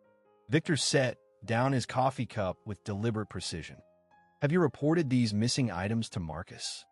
Speaker 1: Victor set down his coffee cup with deliberate precision. "Have you reported these missing items to Marcus?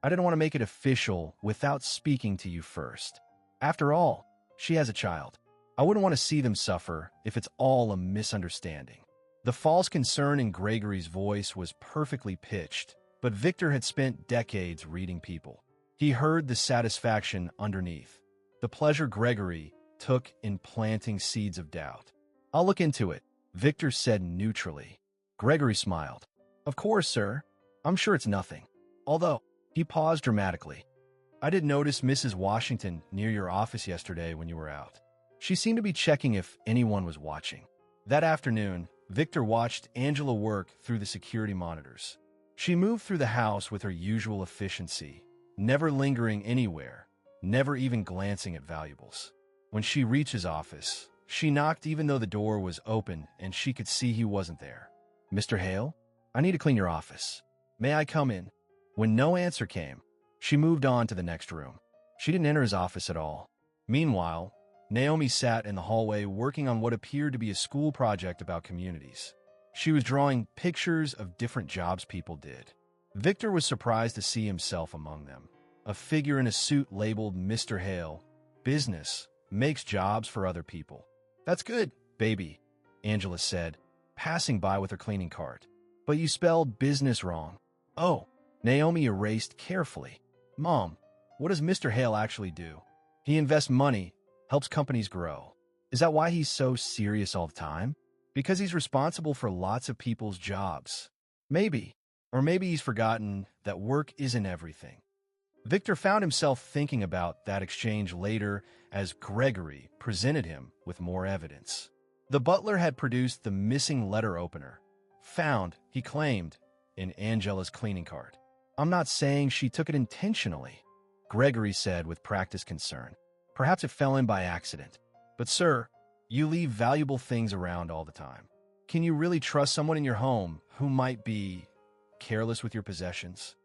Speaker 1: I didn't want to make it official without speaking to you first. After all, she has a child. I wouldn't want to see them suffer if it's all a misunderstanding." The false concern in Gregory's voice was perfectly pitched, but Victor had spent decades reading people. He heard the satisfaction underneath, the pleasure Gregory took in planting seeds of doubt. "I'll look into it," Victor said neutrally. Gregory smiled. "Of course, sir. I'm sure it's nothing. Although," he paused dramatically, "I did notice Mrs. Washington near your office yesterday when you were out. She seemed to be checking if anyone was watching." That afternoon, Victor watched Angela work through the security monitors. She moved through the house with her usual efficiency, never lingering anywhere, never even glancing at valuables. When she reached his office, she knocked even though the door was open and she could see he wasn't there. "Mr. Hale, I need to clean your office. May I come in?" When no answer came, she moved on to the next room. She didn't enter his office at all. Meanwhile, Naomi sat in the hallway working on what appeared to be a school project about communities. She was drawing pictures of different jobs people did. Victor was surprised to see himself among them. A figure in a suit labeled Mr. Hale, business, makes jobs for other people. "That's good, baby," Angela said, passing by with her cleaning cart. "But you spelled business wrong." "Oh," Naomi erased carefully. "Mom, what does Mr. Hale actually do?" "He invests money, helps companies grow." "Is that why he's so serious all the time?" Because he's responsible for lots of people's jobs. Maybe. Or maybe he's forgotten that work isn't everything. Victor found himself thinking about that exchange later as Gregory presented him with more evidence. The butler had produced the missing letter opener, found, he claimed, in Angela's cleaning cart. "I'm not saying she took it intentionally," Gregory said with practiced concern. "Perhaps it fell in by accident. But sir, you leave valuable things around all the time. Can you really trust someone in your home who might be careless with your possessions?"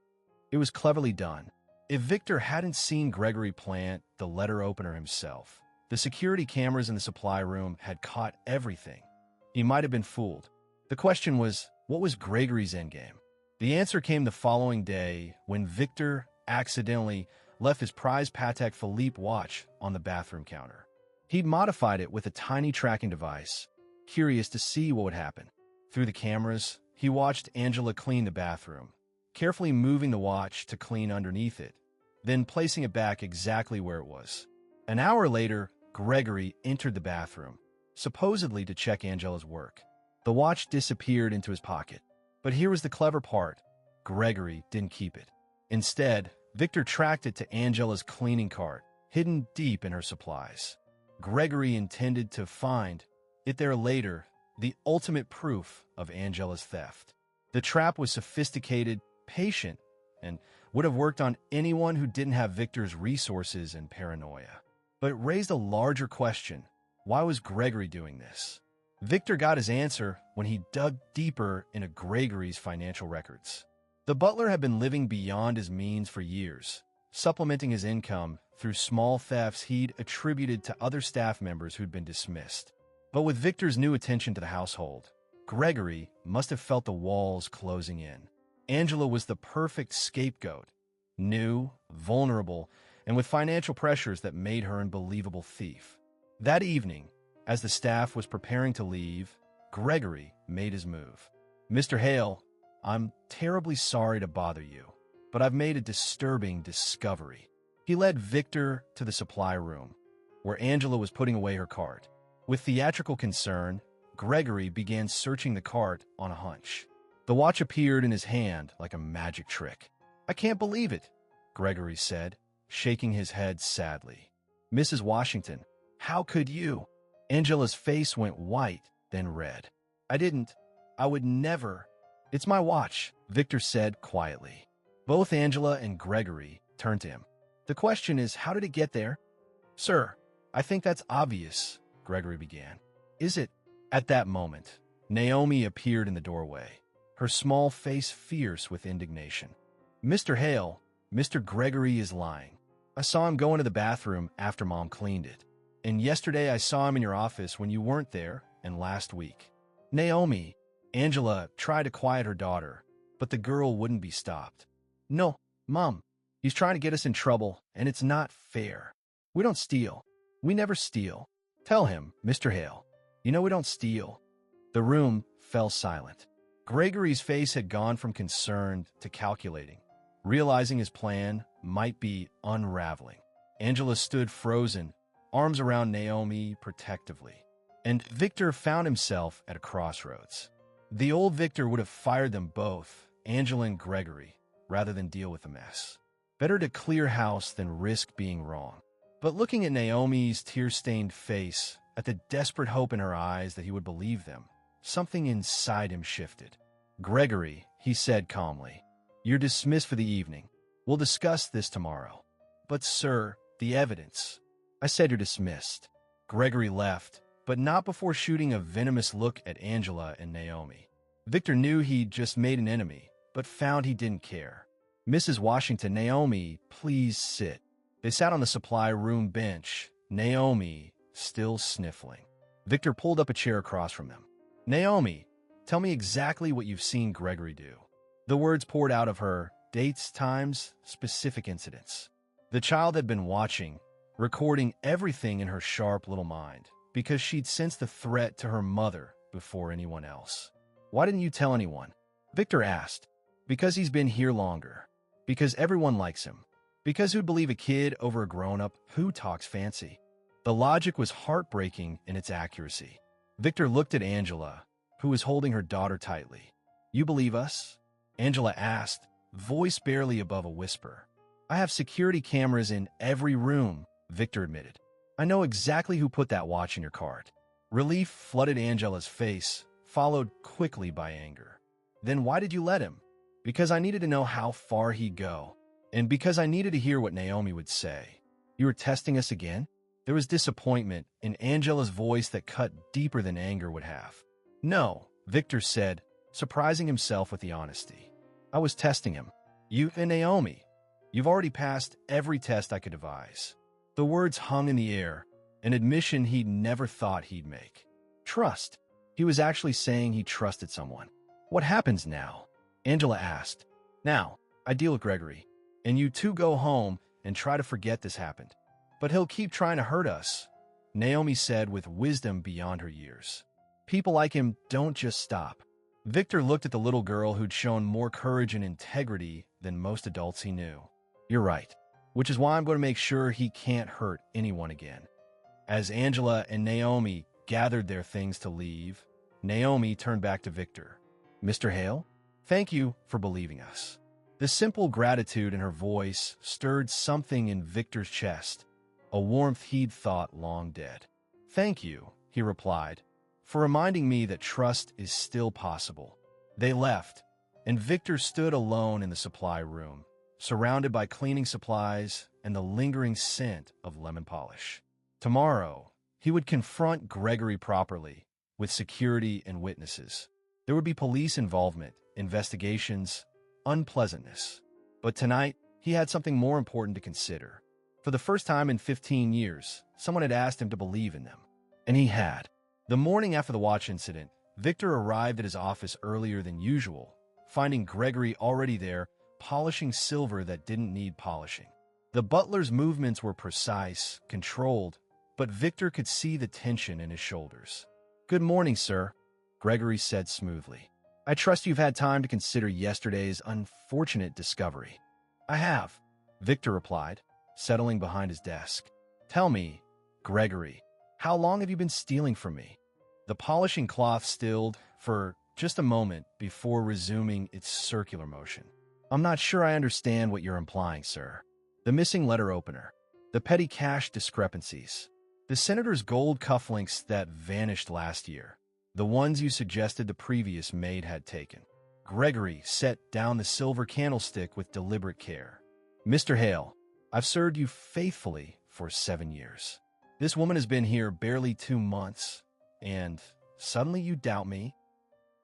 Speaker 1: It was cleverly done. If Victor hadn't seen Gregory plant the letter opener himself, the security cameras in the supply room had caught everything. He might have been fooled. The question was, what was Gregory's endgame? The answer came the following day when Victor accidentally left his prized Patek Philippe watch on the bathroom counter. He'd modified it with a tiny tracking device, curious to see what would happen. Through the cameras, he watched Angela clean the bathroom, carefully moving the watch to clean underneath it, then placing it back exactly where it was. An hour later, Gregory entered the bathroom, supposedly to check Angela's work. The watch disappeared into his pocket. But here was the clever part. Gregory didn't keep it. Instead, Victor tracked it to Angela's cleaning cart, hidden deep in her supplies. Gregory intended to find it there later, the ultimate proof of Angela's theft. The trap was sophisticated, patient, and would have worked on anyone who didn't have Victor's resources and paranoia. But it raised a larger question. Why was Gregory doing this? Victor got his answer when he dug deeper into Gregory's financial records. The butler had been living beyond his means for years, supplementing his income through small thefts he'd attributed to other staff members who'd been dismissed. But with Victor's new attention to the household, Gregory must have felt the walls closing in. Angela was the perfect scapegoat, new, vulnerable, and with financial pressures that made her an unbelievable thief. That evening, as the staff was preparing to leave, Gregory made his move. "Mr. Hale, I'm terribly sorry to bother you, but I've made a disturbing discovery." He led Victor to the supply room, where Angela was putting away her cart. With theatrical concern, Gregory began searching the cart on a hunch. The watch appeared in his hand like a magic trick. "I can't believe it," Gregory said, shaking his head sadly. "Mrs. Washington, how could you?" Angela's face went white, then red. I would never." "It's my watch," Victor said quietly. Both Angela and Gregory turned to him. "The question is, how did it get there?" "Sir, I think that's obvious," Gregory began. "Is it?" At that moment, Naomi appeared in the doorway, her small face fierce with indignation. "Mr. Hale, Mr. Gregory is lying. I saw him go into the bathroom after Mom cleaned it. And yesterday I saw him in your office when you weren't there, and last week." "Naomi," Angela tried to quiet her daughter, but the girl wouldn't be stopped. "No, Mom, he's trying to get us in trouble, and it's not fair. We don't steal. We never steal. Tell him, Mr. Hale. You know we don't steal." The room fell silent. Gregory's face had gone from concerned to calculating, realizing his plan might be unraveling. Angela stood frozen, arms around Naomi protectively. And Victor found himself at a crossroads. The old Victor would have fired them both, Angela and Gregory, rather than deal with the mess. Better to clear house than risk being wrong. But looking at Naomi's tear-stained face, at the desperate hope in her eyes that he would believe them, something inside him shifted. "Gregory," he said calmly, "you're dismissed for the evening. We'll discuss this tomorrow." "But sir, the evidence." "I said you're dismissed." Gregory left, but not before shooting a venomous look at Angela and Naomi. Victor knew he'd just made an enemy, but found he didn't care. "Mrs. Washington, Naomi, please sit." They sat on the supply room bench, Naomi still sniffling. Victor pulled up a chair across from them. "Naomi, tell me exactly what you've seen Gregory do." The words poured out of her, dates, times, specific incidents. The child had been watching, recording everything in her sharp little mind, because she'd sensed the threat to her mother before anyone else. "Why didn't you tell anyone?" Victor asked. "Because he's been here longer. Because everyone likes him. Because who'd believe a kid over a grown-up who talks fancy?" The logic was heartbreaking in its accuracy. Victor looked at Angela, who was holding her daughter tightly. "You believe us?" Angela asked, voice barely above a whisper. "I have security cameras in every room," Victor admitted. "I know exactly who put that watch in your cart." Relief flooded Angela's face, followed quickly by anger. "Then why did you let him?" "Because I needed to know how far he'd go, and because I needed to hear what Naomi would say." "You were testing us again?" There was disappointment in Angela's voice that cut deeper than anger would have. "No," Victor said, surprising himself with the honesty. "I was testing him. You and Naomi. You've already passed every test I could devise." The words hung in the air, an admission he'd never thought he'd make. Trust. He was actually saying he trusted someone. "What happens now?" Angela asked. "Now, I deal with Gregory, and you two go home and try to forget this happened." "But he'll keep trying to hurt us," Naomi said with wisdom beyond her years. "People like him don't just stop." Victor looked at the little girl who'd shown more courage and integrity than most adults he knew. "You're right, which is why I'm going to make sure he can't hurt anyone again." As Angela and Naomi gathered their things to leave, Naomi turned back to Victor. "Mr. Hale, thank you for believing us." The simple gratitude in her voice stirred something in Victor's chest, a warmth he'd thought long dead. "Thank you," he replied, "for reminding me that trust is still possible." They left, and Victor stood alone in the supply room, surrounded by cleaning supplies and the lingering scent of lemon polish. Tomorrow, he would confront Gregory properly, with security and witnesses. There would be police involvement, investigations, unpleasantness. But tonight, he had something more important to consider. For the first time in 15 years, someone had asked him to believe in them. And he had. The morning after the watch incident, Victor arrived at his office earlier than usual, finding Gregory already there, polishing silver that didn't need polishing. The butler's movements were precise, controlled, but Victor could see the tension in his shoulders. "Good morning, sir," Gregory said smoothly. "I trust you've had time to consider yesterday's unfortunate discovery." "I have," Victor replied, settling behind his desk. "Tell me, Gregory, how long have you been stealing from me?" The polishing cloth stilled for just a moment before resuming its circular motion. "I'm not sure I understand what you're implying, sir." The missing letter opener, the petty cash discrepancies, the senator's gold cufflinks that vanished last year, the ones you suggested the previous maid had taken. Gregory set down the silver candlestick with deliberate care. "Mr. Hale, I've served you faithfully for 7 years. This woman has been here barely 2 months, and suddenly you doubt me?"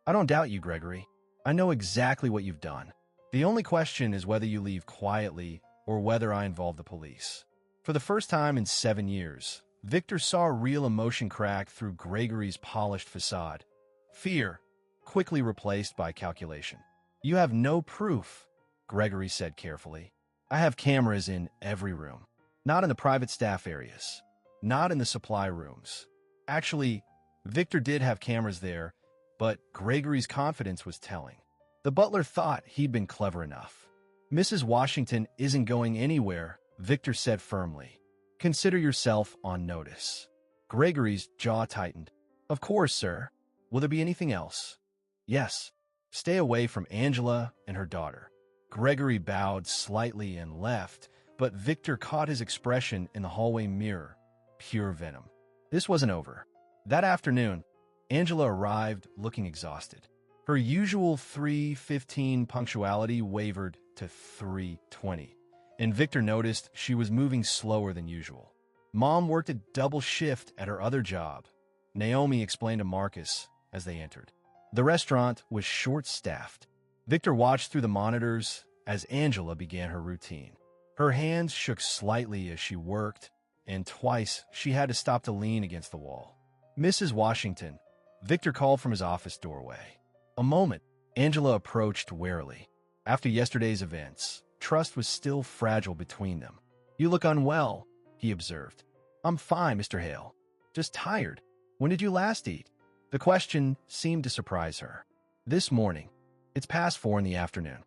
Speaker 1: "I don't doubt you, Gregory. I know exactly what you've done. The only question is whether you leave quietly or whether I involve the police." For the first time in 7 years, Victor saw real emotion crack through Gregory's polished facade. Fear, quickly replaced by calculation. "You have no proof," Gregory said carefully. "I have cameras in every room. Not in the private staff areas. Not in the supply rooms." Actually, Victor did have cameras there, but Gregory's confidence was telling. The butler thought he'd been clever enough. "Mrs. Washington isn't going anywhere," Victor said firmly. "Consider yourself on notice." Gregory's jaw tightened. "Of course, sir. Will there be anything else?" "Yes. Stay away from Angela and her daughter." Gregory bowed slightly and left, but Victor caught his expression in the hallway mirror. Pure venom. This wasn't over. That afternoon, Angela arrived looking exhausted. Her usual 3:15 punctuality wavered to 3:20, and Victor noticed she was moving slower than usual. Mom worked a double shift at her other job, Naomi explained to Marcus as they entered. The restaurant was short-staffed. Victor watched through the monitors as Angela began her routine. Her hands shook slightly as she worked, and twice she had to stop to lean against the wall. "Mrs. Washington," Victor called from his office doorway. A moment, Angela approached warily. After yesterday's events, trust was still fragile between them. "You look unwell," he observed. "I'm fine, Mr. Hale. Just tired. When did you last eat?" The question seemed to surprise her. "This morning. It's past 4 in the afternoon.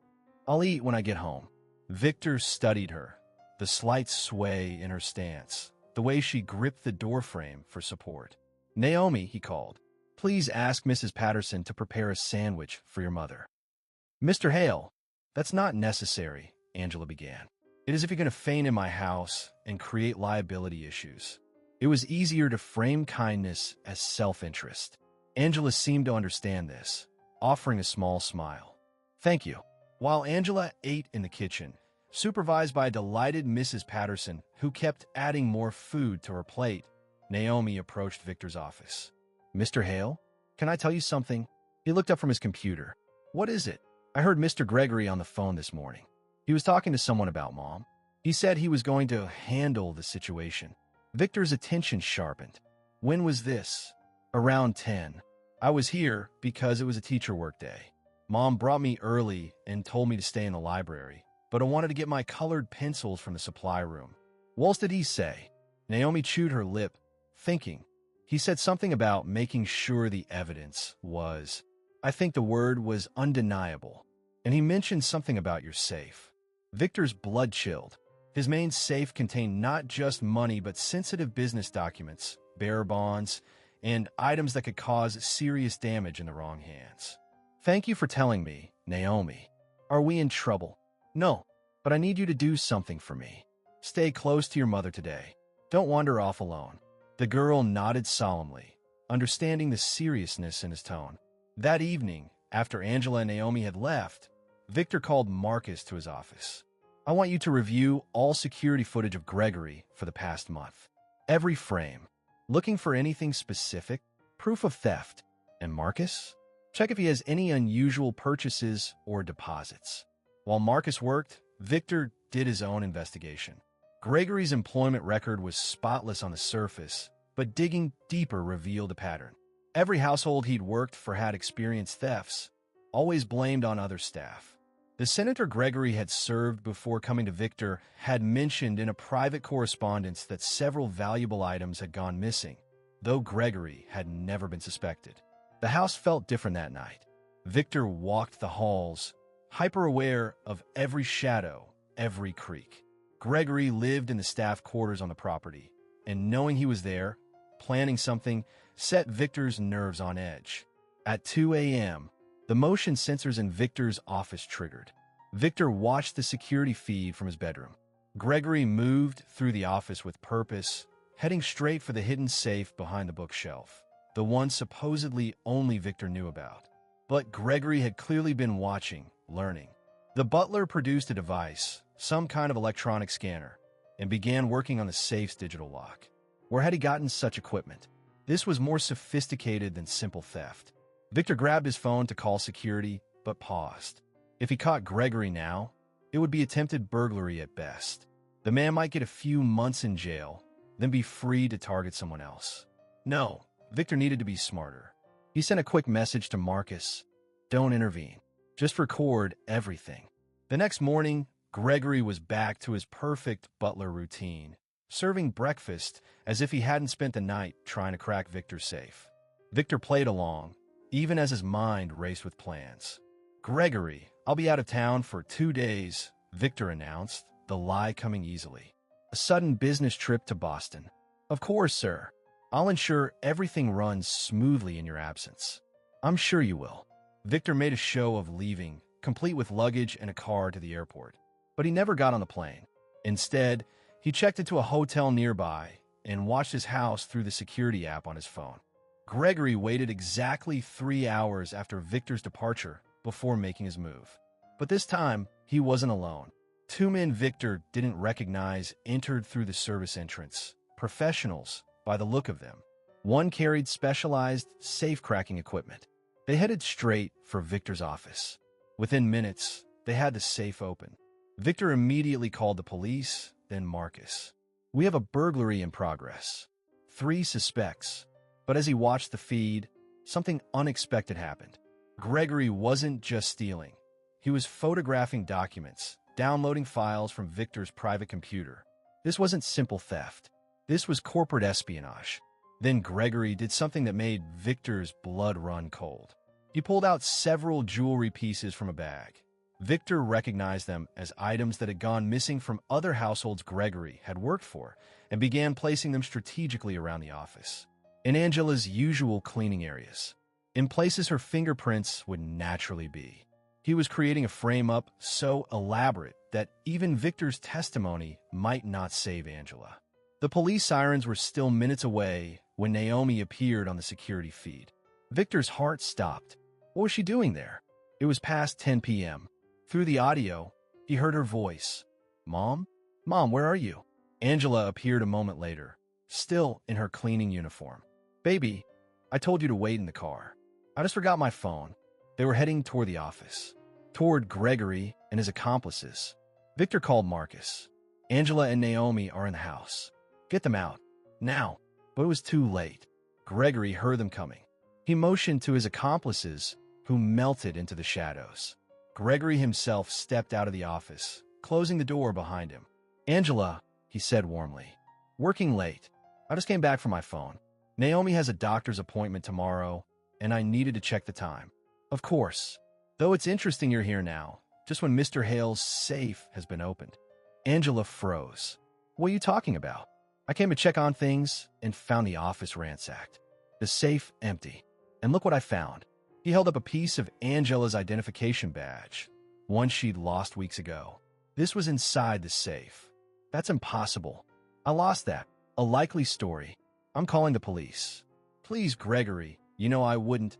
Speaker 1: I'll eat when I get home." Victor studied her, the slight sway in her stance, the way she gripped the doorframe for support. "Naomi," he called. please ask Mrs. Patterson to prepare a sandwich for your mother?" "Mr. Hale, that's not necessary," Angela began. "It is if you're going to feign in my house and create liability issues." It was easier to frame kindness as self-interest. Angela seemed to understand this, offering a small smile. "Thank you." While Angela ate in the kitchen, supervised by a delighted Mrs. Patterson, who kept adding more food to her plate, Naomi approached Victor's office. "Mr. Hale, can I tell you something?" He looked up from his computer. "What is it?" "I heard Mr. Gregory on the phone this morning. He was talking to someone about Mom. He said he was going to handle the situation." Victor's attention sharpened. "When was this?" "Around 10. I was here because it was a teacher workday. Mom brought me early and told me to stay in the library, but I wanted to get my colored pencils from the supply room." "What else did he say?" Naomi chewed her lip, thinking. "He said something about making sure the evidence was, I think the word was undeniable. And he mentioned something about your safe." Victor's blood chilled. His main safe contained not just money but sensitive business documents, bearer bonds, and items that could cause serious damage in the wrong hands. "Thank you for telling me, Naomi. Are we in trouble?" "No, but I need you to do something for me. Stay close to your mother today. Don't wander off alone." The girl nodded solemnly, understanding the seriousness in his tone. That evening, after Angela and Naomi had left, Victor called Marcus to his office. "I want you to review all security footage of Gregory for the past month. Every frame. Looking for anything specific? Proof of theft. And Marcus? Check if he has any unusual purchases or deposits." While Marcus worked, Victor did his own investigation. Gregory's employment record was spotless on the surface, but digging deeper revealed a pattern. Every household he'd worked for had experienced thefts, always blamed on other staff. The senator Gregory had served before coming to Victor had mentioned in a private correspondence that several valuable items had gone missing, though Gregory had never been suspected. The house felt different that night. Victor walked the halls, hyper-aware of every shadow, every creak. Gregory lived in the staff quarters on the property, and knowing he was there, planning something, set Victor's nerves on edge. At 2 a.m., the motion sensors in Victor's office triggered. Victor watched the security feed from his bedroom. Gregory moved through the office with purpose, heading straight for the hidden safe behind the bookshelf, the one supposedly only Victor knew about. But Gregory had clearly been watching, learning. The butler produced a device, some kind of electronic scanner, and began working on the safe's digital lock. Where had he gotten such equipment? This was more sophisticated than simple theft. Victor grabbed his phone to call security, but paused. If he caught Gregory now, it would be attempted burglary at best. The man might get a few months in jail, then be free to target someone else. No, Victor needed to be smarter. He sent a quick message to Marcus. "Don't intervene. Just record everything." The next morning, Gregory was back to his perfect butler routine, serving breakfast as if he hadn't spent the night trying to crack Victor's safe. Victor played along, even as his mind raced with plans. "Gregory, I'll be out of town for 2 days," Victor announced, the lie coming easily. "A sudden business trip to Boston." "Of course, sir. I'll ensure everything runs smoothly in your absence." "I'm sure you will." Victor made a show of leaving, complete with luggage and a car to the airport. But he never got on the plane. Instead, he checked into a hotel nearby and watched his house through the security app on his phone. Gregory waited exactly 3 hours after Victor's departure before making his move. But this time, he wasn't alone. 2 men Victor didn't recognize entered through the service entrance, professionals by the look of them. One carried specialized safe-cracking equipment. They headed straight for Victor's office. Within minutes, they had the safe open. Victor immediately called the police, then Marcus. "We have a burglary in progress. 3 suspects." But as he watched the feed, something unexpected happened. Gregory wasn't just stealing. He was photographing documents, downloading files from Victor's private computer. This wasn't simple theft. This was corporate espionage. Then Gregory did something that made Victor's blood run cold. He pulled out several jewelry pieces from a bag. Victor recognized them as items that had gone missing from other households Gregory had worked for and began placing them strategically around the office. in Angela's usual cleaning areas, in places her fingerprints would naturally be. He was creating a frame-up so elaborate that even Victor's testimony might not save Angela. The police sirens were still minutes away when Naomi appeared on the security feed. Victor's heart stopped. What was she doing there? It was past 10 p.m. Through the audio, he heard her voice. "Mom? Mom, where are you?" Angela appeared a moment later, still in her cleaning uniform. "Baby, I told you to wait in the car. I just forgot my phone." They were heading toward the office, toward Gregory and his accomplices. Victor called Marcus. "Angela and Naomi are in the house. Get them out. Now." But it was too late. Gregory heard them coming. He motioned to his accomplices, who melted into the shadows. Gregory himself stepped out of the office, closing the door behind him. "Angela," he said warmly. "Working late. I just came back from my phone. Naomi has a doctor's appointment tomorrow, and I needed to check the time." "Of course. Though it's interesting you're here now, just when Mr. Hale's safe has been opened." Angela froze. "What are you talking about?" "I came to check on things and found the office ransacked. The safe empty. And look what I found." He held up a piece of Angela's identification badge, one she'd lost weeks ago. "This was inside the safe." "That's impossible. I lost that." "A likely story. I'm calling the police." "Please, Gregory, you know I wouldn't."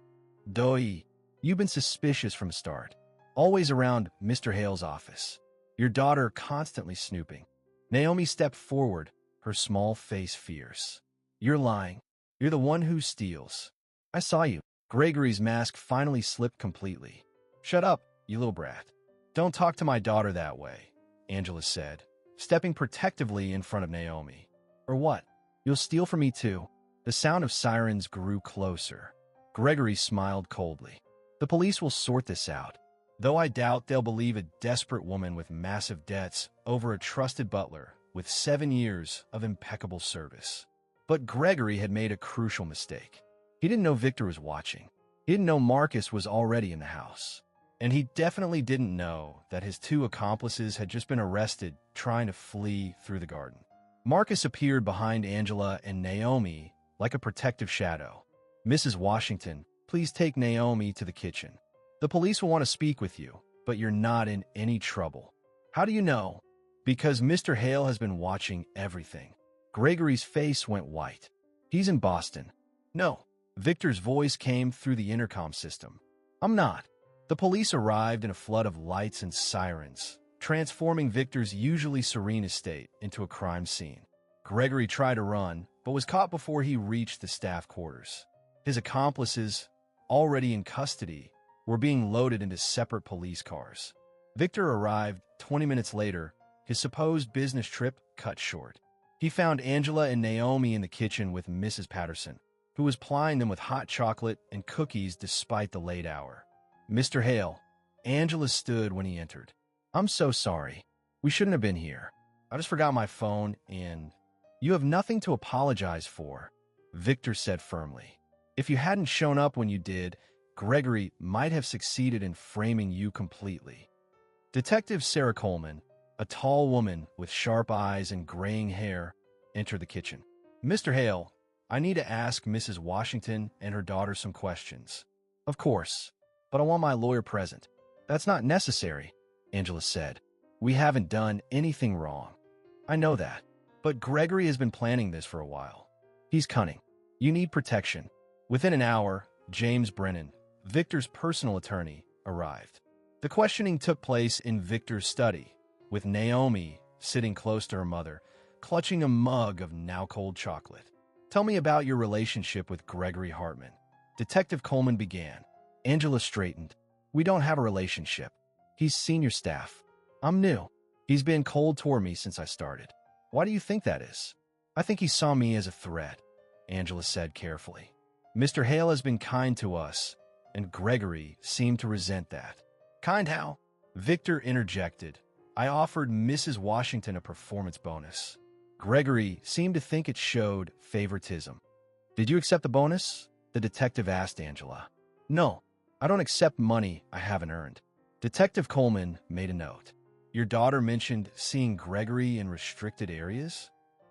Speaker 1: "Doi, you've been suspicious from the start. Always around Mr. Hale's office. Your daughter constantly snooping." Naomi stepped forward, her small face fierce. "You're lying. You're the one who steals. I saw you." Gregory's mask finally slipped completely. "Shut up, you little brat. Don't talk to my daughter that way," Angela said, stepping protectively in front of Naomi. "Or what? You'll steal from me too?" The sound of sirens grew closer. Gregory smiled coldly. "The police will sort this out, though I doubt they'll believe a desperate woman with massive debts over a trusted butler with 7 years of impeccable service." But Gregory had made a crucial mistake. He didn't know Victor was watching. He didn't know Marcus was already in the house. And he definitely didn't know that his 2 accomplices had just been arrested trying to flee through the garden. Marcus appeared behind Angela and Naomi like a protective shadow. "Mrs. Washington, please take Naomi to the kitchen. The police will want to speak with you, but you're not in any trouble." "How do you know?" "Because Mr. Hale has been watching everything." Gregory's face went white. "He's in Boston." "No." Victor's voice came through the intercom system. "I'm not." The police arrived in a flood of lights and sirens, transforming Victor's usually serene estate into a crime scene. Gregory tried to run, but was caught before he reached the staff quarters. His accomplices, already in custody, were being loaded into separate police cars. Victor arrived 20 minutes later, his supposed business trip cut short. He found Angela and Naomi in the kitchen with Mrs. Patterson, who was plying them with hot chocolate and cookies despite the late hour. "Mr. Hale," Angela stood when he entered. "I'm so sorry. We shouldn't have been here. I just forgot my phone and—" "You have nothing to apologize for," Victor said firmly. "If you hadn't shown up when you did, Gregory might have succeeded in framing you completely." Detective Sarah Coleman, a tall woman with sharp eyes and graying hair, entered the kitchen. "Mr. Hale, I need to ask Mrs. Washington and her daughter some questions." "Of course, but I want my lawyer present." "That's not necessary," Angela said. "We haven't done anything wrong." "I know that, but Gregory has been planning this for a while. He's cunning. You need protection." Within an hour, James Brennan, Victor's personal attorney, arrived. The questioning took place in Victor's study, with Naomi sitting close to her mother, clutching a mug of now-cold chocolate. "Tell me about your relationship with Gregory Hartman." Detective Coleman began. Angela straightened. "We don't have a relationship. He's senior staff. I'm new. He's been cold toward me since I started." "Why do you think that is?" "I think he saw me as a threat," Angela said carefully. "Mr. Hale has been kind to us, and Gregory seemed to resent that." "Kind how?" Victor interjected. "I offered Mrs. Washington a performance bonus. Gregory seemed to think it showed favoritism." "Did you accept the bonus?" the detective asked Angela. "No, I don't accept money I haven't earned." Detective Coleman made a note. "Your daughter mentioned seeing Gregory in restricted areas?"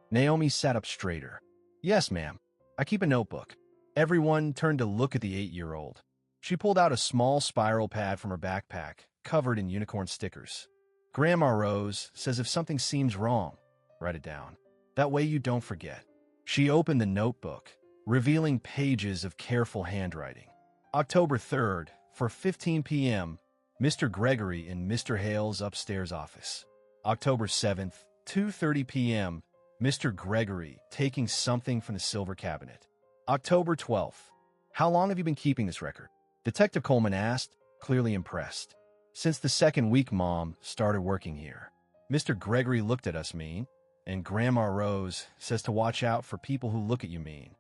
Speaker 1: Naomi sat up straighter. "Yes, ma'am. I keep a notebook. Everyone turned to look at the 8-year-old. She pulled out a small spiral pad from her backpack, covered in unicorn stickers. Grandma Rose says if something seems wrong, write it down. That way you don't forget. She opened the notebook, revealing pages of careful handwriting. October 3rd, for 15 p.m., Mr. Gregory in Mr. Hale's upstairs office. October 7th, 2:30 p.m., Mr. Gregory taking something from the silver cabinet. October 12th. How long have you been keeping this record? Detective Coleman asked, clearly impressed. Since the second week Mom started working here. Mr. Gregory looked at us mean, and Grandma Rose says to watch out for people who look at you mean.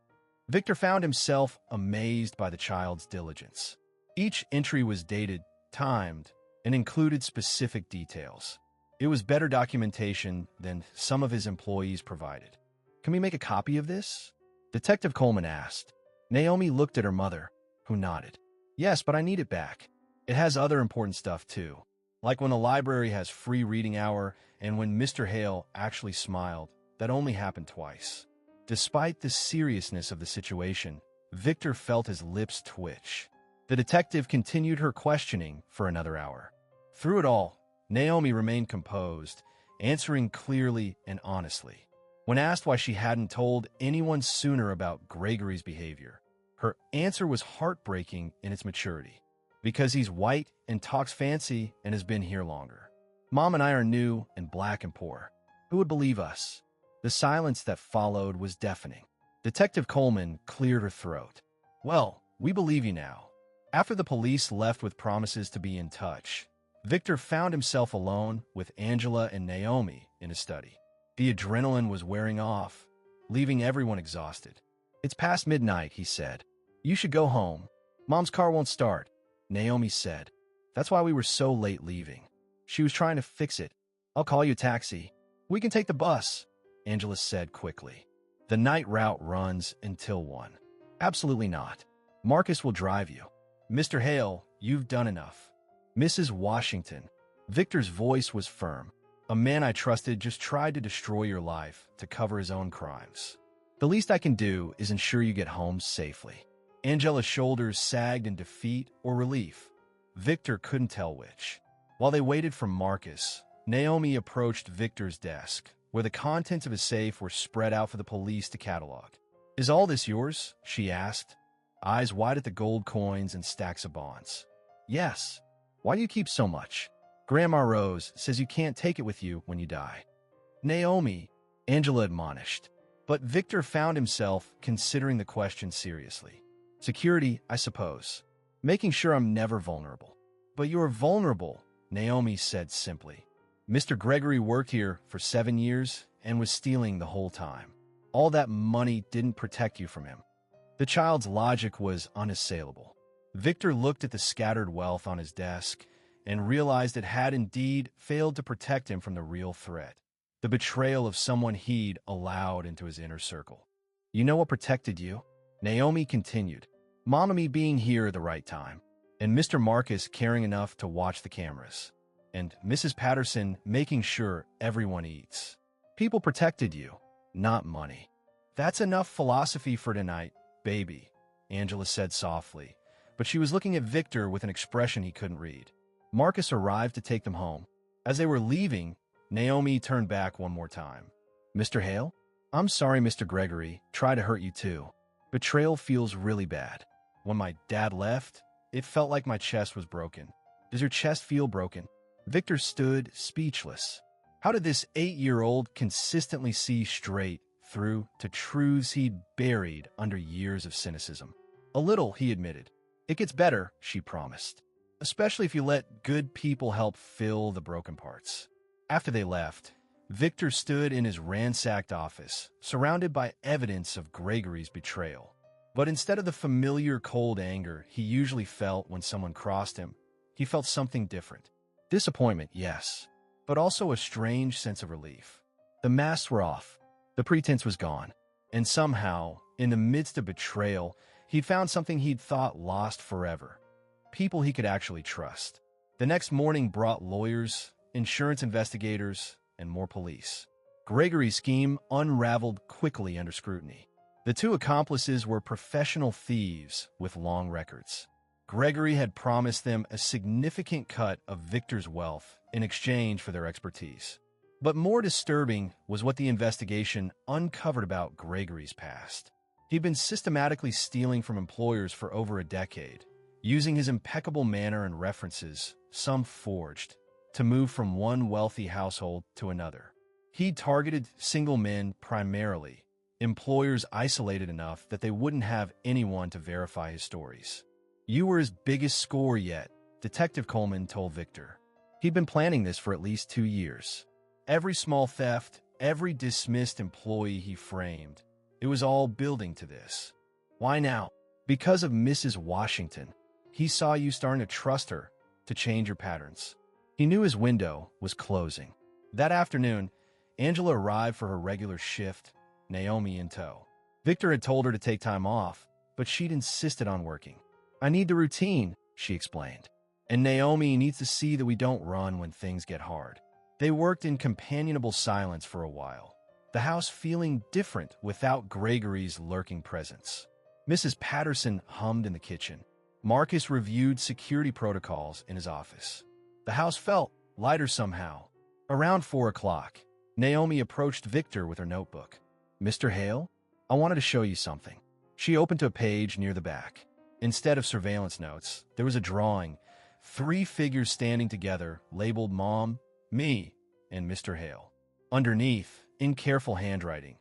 Speaker 1: Victor found himself amazed by the child's diligence. Each entry was dated, timed, and included specific details. It was better documentation than some of his employees provided. Can we make a copy of this? Detective Coleman asked. Naomi looked at her mother, who nodded. Yes, but I need it back. It has other important stuff too, like when the library has free reading hour and when Mr. Hale actually smiled. That only happened twice. Despite the seriousness of the situation, Victor felt his lips twitch. The detective continued her questioning for another hour. Through it all, Naomi remained composed, answering clearly and honestly. When asked why she hadn't told anyone sooner about Gregory's behavior, her answer was heartbreaking in its maturity. Because he's white and talks fancy and has been here longer. Mom and I are new and black and poor. Who would believe us? The silence that followed was deafening. Detective Coleman cleared her throat. Well, we believe you now. After the police left with promises to be in touch, Victor found himself alone with Angela and Naomi in his study. The adrenaline was wearing off, leaving everyone exhausted. It's past midnight, he said. You should go home. Mom's car won't start, Naomi said. That's why we were so late leaving. She was trying to fix it. I'll call you a taxi. We can take the bus, Angela said quickly. The night route runs until 1. Absolutely not. Marcus will drive you. Mr. Hale, you've done enough. Mrs. Washington. Victor's voice was firm. A man I trusted just tried to destroy your life to cover his own crimes. The least I can do is ensure you get home safely. Angela's shoulders sagged in defeat or relief. Victor couldn't tell which. While they waited for Marcus, Naomi approached Victor's desk, where the contents of his safe were spread out for the police to catalog. Is all this yours? She asked, eyes wide at the gold coins and stacks of bonds. Yes. Why do you keep so much? Grandma Rose says you can't take it with you when you die. Naomi, Angela admonished. But Victor found himself considering the question seriously. Security, I suppose. Making sure I'm never vulnerable. But you're vulnerable, Naomi said simply. Mr. Gregory worked here for 7 years and was stealing the whole time. All that money didn't protect you from him. The child's logic was unassailable. Victor looked at the scattered wealth on his desk and realized it had indeed failed to protect him from the real threat, the betrayal of someone he'd allowed into his inner circle. You know what protected you? Naomi continued. Mom and me being here at the right time, and Mr. Marcus caring enough to watch the cameras, and Mrs. Patterson making sure everyone eats. People protected you, not money. That's enough philosophy for tonight, baby, Angela said softly, but she was looking at Victor with an expression he couldn't read. Marcus arrived to take them home. As they were leaving, Naomi turned back one more time. Mr. Hale? I'm sorry Mr. Gregory tried to hurt you too. Betrayal feels really bad. When my dad left, it felt like my chest was broken. Does your chest feel broken? Victor stood speechless. How did this 8-year-old consistently see straight through to truths he'd buried under years of cynicism? A little, he admitted. It gets better, she promised. Especially if you let good people help fill the broken parts. After they left, Victor stood in his ransacked office, surrounded by evidence of Gregory's betrayal. But instead of the familiar cold anger he usually felt when someone crossed him, he felt something different. Disappointment, yes, but also a strange sense of relief. The masks were off, the pretense was gone, and somehow, in the midst of betrayal, he'd found something he'd thought lost forever. People he could actually trust. The next morning brought lawyers, insurance investigators, and more police. Gregory's scheme unraveled quickly under scrutiny. The two accomplices were professional thieves with long records. Gregory had promised them a significant cut of Victor's wealth in exchange for their expertise. But more disturbing was what the investigation uncovered about Gregory's past. He'd been systematically stealing from employers for over a decade, using his impeccable manner and references, some forged, to move from one wealthy household to another. He'd targeted single men primarily, employers isolated enough that they wouldn't have anyone to verify his stories. "You were his biggest score yet," Detective Coleman told Victor. He'd been planning this for at least 2 years. Every small theft, every dismissed employee he framed, it was all building to this. Why now? Because of Mrs. Washington. He saw you starting to trust her, to change your patterns. He knew his window was closing. That afternoon, Angela arrived for her regular shift, Naomi in tow. Victor had told her to take time off, but she'd insisted on working. "I need the routine," she explained. "And Naomi needs to see that we don't run when things get hard." They worked in companionable silence for a while, the house feeling different without Gregory's lurking presence. Mrs. Patterson hummed in the kitchen. Marcus reviewed security protocols in his office. The house felt lighter somehow. Around 4 o'clock, Naomi approached Victor with her notebook. "Mr. Hale, I wanted to show you something." She opened to a page near the back. Instead of surveillance notes, there was a drawing, 3 figures standing together, labeled Mom, Me, and Mr. Hale. Underneath, in careful handwriting,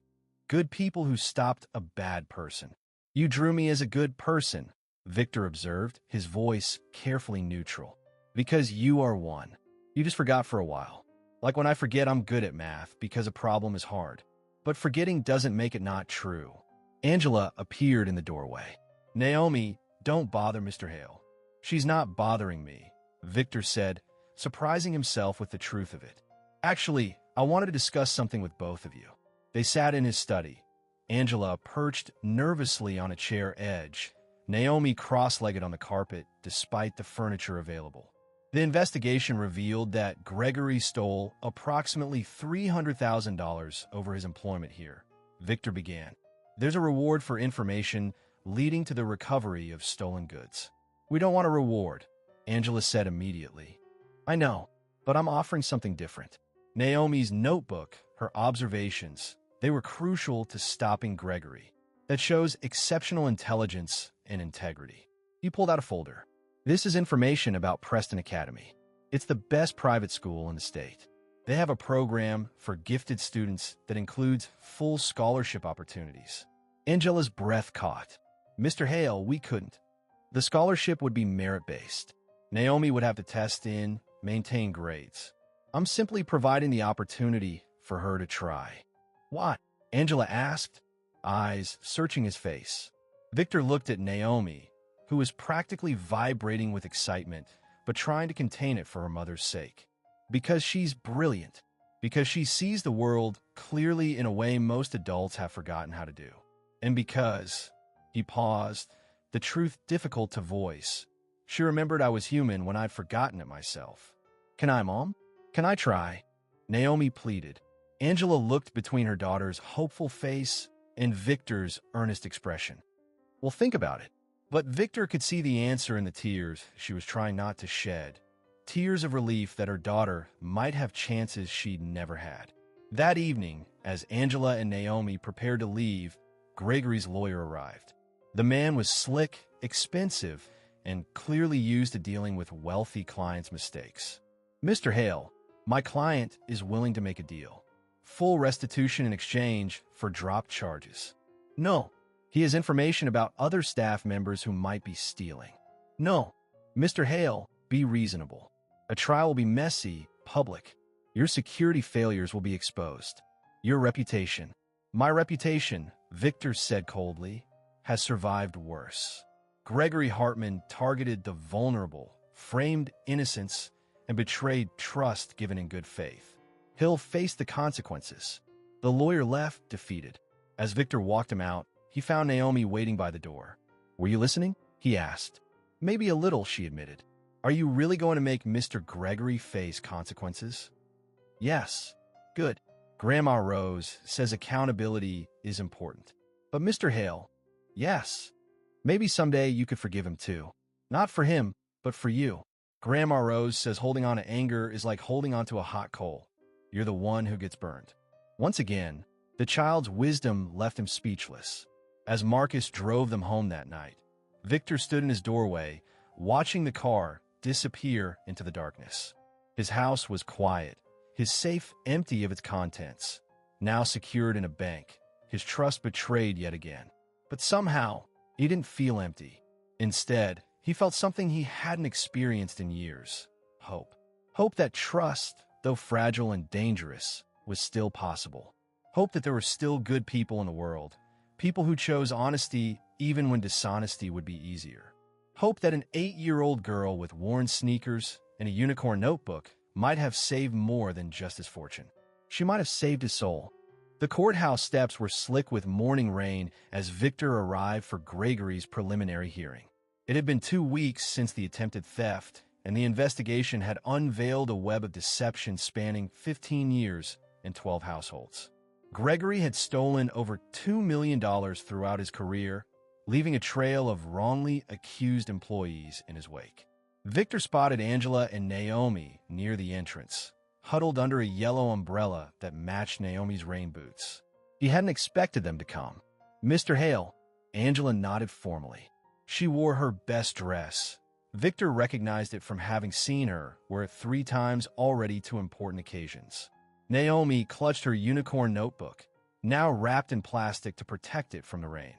Speaker 1: "Good people who stopped a bad person." "You drew me as a good person," Victor observed, his voice carefully neutral. "Because you are one. You just forgot for a while. Like when I forget I'm good at math because a problem is hard. But forgetting doesn't make it not true." Angela appeared in the doorway. "Naomi, don't bother Mr. Hale." "She's not bothering me," Victor said, surprising himself with the truth of it. "Actually, I wanted to discuss something with both of you." They sat in his study. Angela perched nervously on a chair edge, Naomi cross-legged on the carpet despite the furniture available. The investigation revealed that Gregory stole approximately $300,000 over his employment here. Victor began. "There's a reward for information leading to the recovery of stolen goods." "We don't want a reward," Angela said immediately. "I know, but I'm offering something different." Naomi's notebook, her observations, they were crucial to stopping Gregory. That shows exceptional intelligence and integrity. He pulled out a folder. "This is information about Preston Academy. It's the best private school in the state. They have a program for gifted students that includes full scholarship opportunities." Angela's breath caught. "Mr. Hale, we couldn't. The scholarship would be merit-based. Naomi would have to test in, maintain grades. I'm simply providing the opportunity for her to try." "What?" Angela asked, eyes searching his face. Victor looked at Naomi, who was practically vibrating with excitement, but trying to contain it for her mother's sake. "Because she's brilliant. Because she sees the world clearly in a way most adults have forgotten how to do. And because," he paused, the truth difficult to voice, "she remembered I was human when I'd forgotten it myself." "Can I, Mom? Can I try?" Naomi pleaded. Angela looked between her daughter's hopeful face and Victor's earnest expression. "Well, think about it." But Victor could see the answer in the tears she was trying not to shed. Tears of relief that her daughter might have chances she'd never had. That evening, as Angela and Naomi prepared to leave, Gregory's lawyer arrived. The man was slick, expensive, and clearly used to dealing with wealthy clients' mistakes. "Mr. Hale, my client is willing to make a deal. Full restitution in exchange for dropped charges." "No." "He has information about other staff members who might be stealing." "No." "Mr. Hale, be reasonable. A trial will be messy, public. Your security failures will be exposed. Your reputation." "My reputation," Victor said coldly, "has survived worse." Gregory Hartman targeted the vulnerable, framed innocence, and betrayed trust given in good faith. He'll face the consequences. The lawyer left, defeated. As Victor walked him out, he found Naomi waiting by the door. "Were you listening?" he asked. "Maybe a little," she admitted. "Are you really going to make Mr. Gregory face consequences?" "Yes." "Good." Grandma Rose says accountability is important. But Mr. Hale, yes. Maybe someday you could forgive him too. Not for him, but for you. Grandma Rose says holding on to anger is like holding onto a hot coal. You're the one who gets burned. Once again, the child's wisdom left him speechless. As Marcus drove them home that night, Victor stood in his doorway, watching the car disappear into the darkness. His house was quiet, his safe empty of its contents, now secured in a bank, his trust betrayed yet again. But somehow, he didn't feel empty. Instead, he felt something he hadn't experienced in years: hope. Hope that trust, though fragile and dangerous, was still possible. Hope that there were still good people in the world, people who chose honesty even when dishonesty would be easier. Hope that an 8-year-old girl with worn sneakers and a unicorn notebook might have saved more than just his fortune. She might have saved his soul. The courthouse steps were slick with morning rain as Victor arrived for Gregory's preliminary hearing. It had been 2 weeks since the attempted theft, and the investigation had unveiled a web of deception spanning 15 years and 12 households. Gregory had stolen over $2 million throughout his career, leaving a trail of wrongly accused employees in his wake. Victor spotted Angela and Naomi near the entrance, huddled under a yellow umbrella that matched Naomi's rain boots. He hadn't expected them to come. "Mr. Hale," Angela nodded formally. She wore her best dress. Victor recognized it from having seen her wear it 3 times already to important occasions. Naomi clutched her unicorn notebook, now wrapped in plastic to protect it from the rain.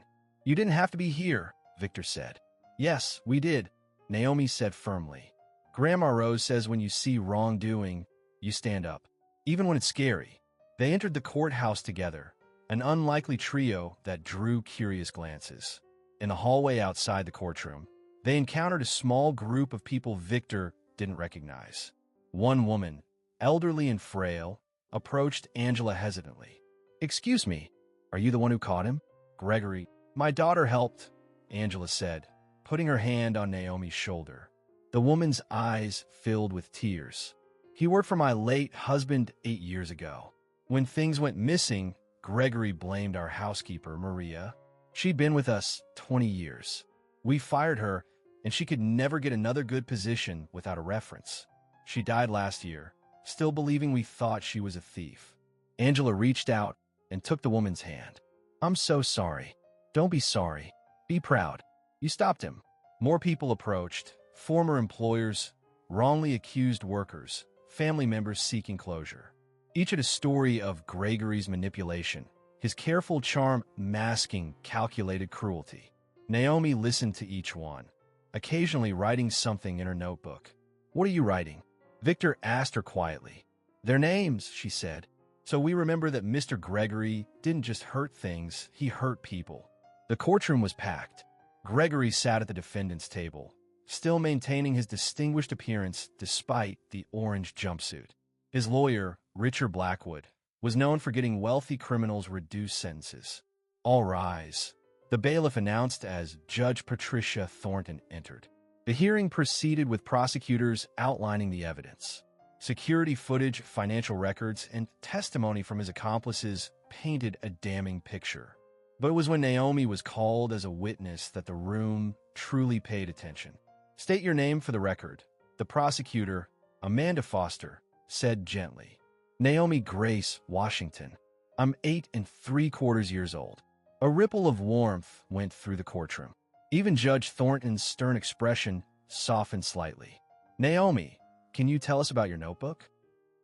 Speaker 1: "You didn't have to be here," Victor said. "Yes, we did," Naomi said firmly. "Grandma Rose says when you see wrongdoing, you stand up, even when it's scary." They entered the courthouse together, an unlikely trio that drew curious glances. In the hallway outside the courtroom, they encountered a small group of people Victor didn't recognize. One woman, elderly and frail, approached Angela hesitantly. "Excuse me, are you the one who caught him?" "Gregory, my daughter helped," Angela said, putting her hand on Naomi's shoulder. The woman's eyes filled with tears. "He worked for my late husband 8 years ago. When things went missing, Gregory blamed our housekeeper, Maria. She'd been with us 20 years. We fired her, and she could never get another good position without a reference. She died last year, still believing we thought she was a thief." Angela reached out and took the woman's hand. "I'm so sorry." "Don't be sorry. Be proud. You stopped him." More people approached, former employers, wrongly accused workers, family members seeking closure. Each had a story of Gregory's manipulation, his careful charm masking calculated cruelty. Naomi listened to each one, occasionally writing something in her notebook. "What are you writing?" Victor asked her quietly. "Their names," she said. "So we remember that Mr. Gregory didn't just hurt things, he hurt people." The courtroom was packed. Gregory sat at the defendant's table, still maintaining his distinguished appearance despite the orange jumpsuit. His lawyer, Richard Blackwood, was known for getting wealthy criminals reduced sentences. "All rise," the bailiff announced as Judge Patricia Thornton entered. The hearing proceeded with prosecutors outlining the evidence. Security footage, financial records, and testimony from his accomplices painted a damning picture. But it was when Naomi was called as a witness that the room truly paid attention. "State your name for the record," the prosecutor, Amanda Foster, said gently. "Naomi Grace Washington. I'm 8 3/4 years old." A ripple of warmth went through the courtroom. Even Judge Thornton's stern expression softened slightly. "Naomi, can you tell us about your notebook?"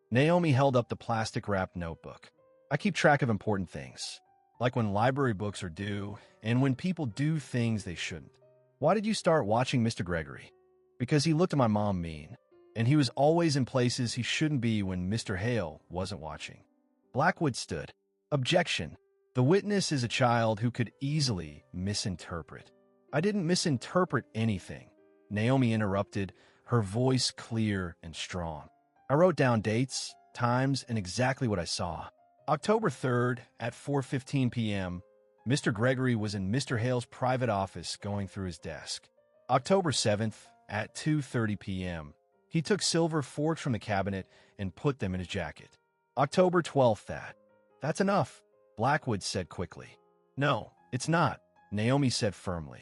Speaker 1: Naomi held up the plastic-wrapped notebook. "I keep track of important things, like when library books are due and when people do things they shouldn't." "Why did you start watching Mr. Gregory?" "Because he looked at my mom mean, and he was always in places he shouldn't be when Mr. Hale wasn't watching." Blackwood stood. "Objection. The witness is a child who could easily misinterpret." "I didn't misinterpret anything," Naomi interrupted, her voice clear and strong. "I wrote down dates, times, and exactly what I saw. October 3rd at 4:15 p.m., Mr. Gregory was in Mr. Hale's private office going through his desk. October 7th at 2:30 p.m., he took silver forks from the cabinet and put them in his jacket. October 12th at—" "That's enough," Blackwood said quickly. "No, It's not, Naomi said firmly.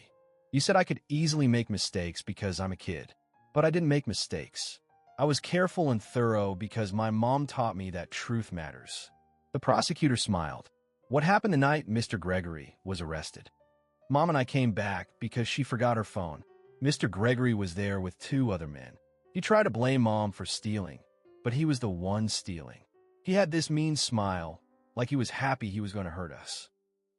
Speaker 1: You said I could easily make mistakes because I'm a kid. But I didn't make mistakes. I was careful and thorough because my mom taught me that truth matters. The prosecutor smiled. What happened the night Mr. Gregory was arrested? Mom and I came back because she forgot her phone. Mr. Gregory was there with 2 other men. He tried to blame Mom for stealing, but he was the one stealing. He had this mean smile, like he was happy he was going to hurt us.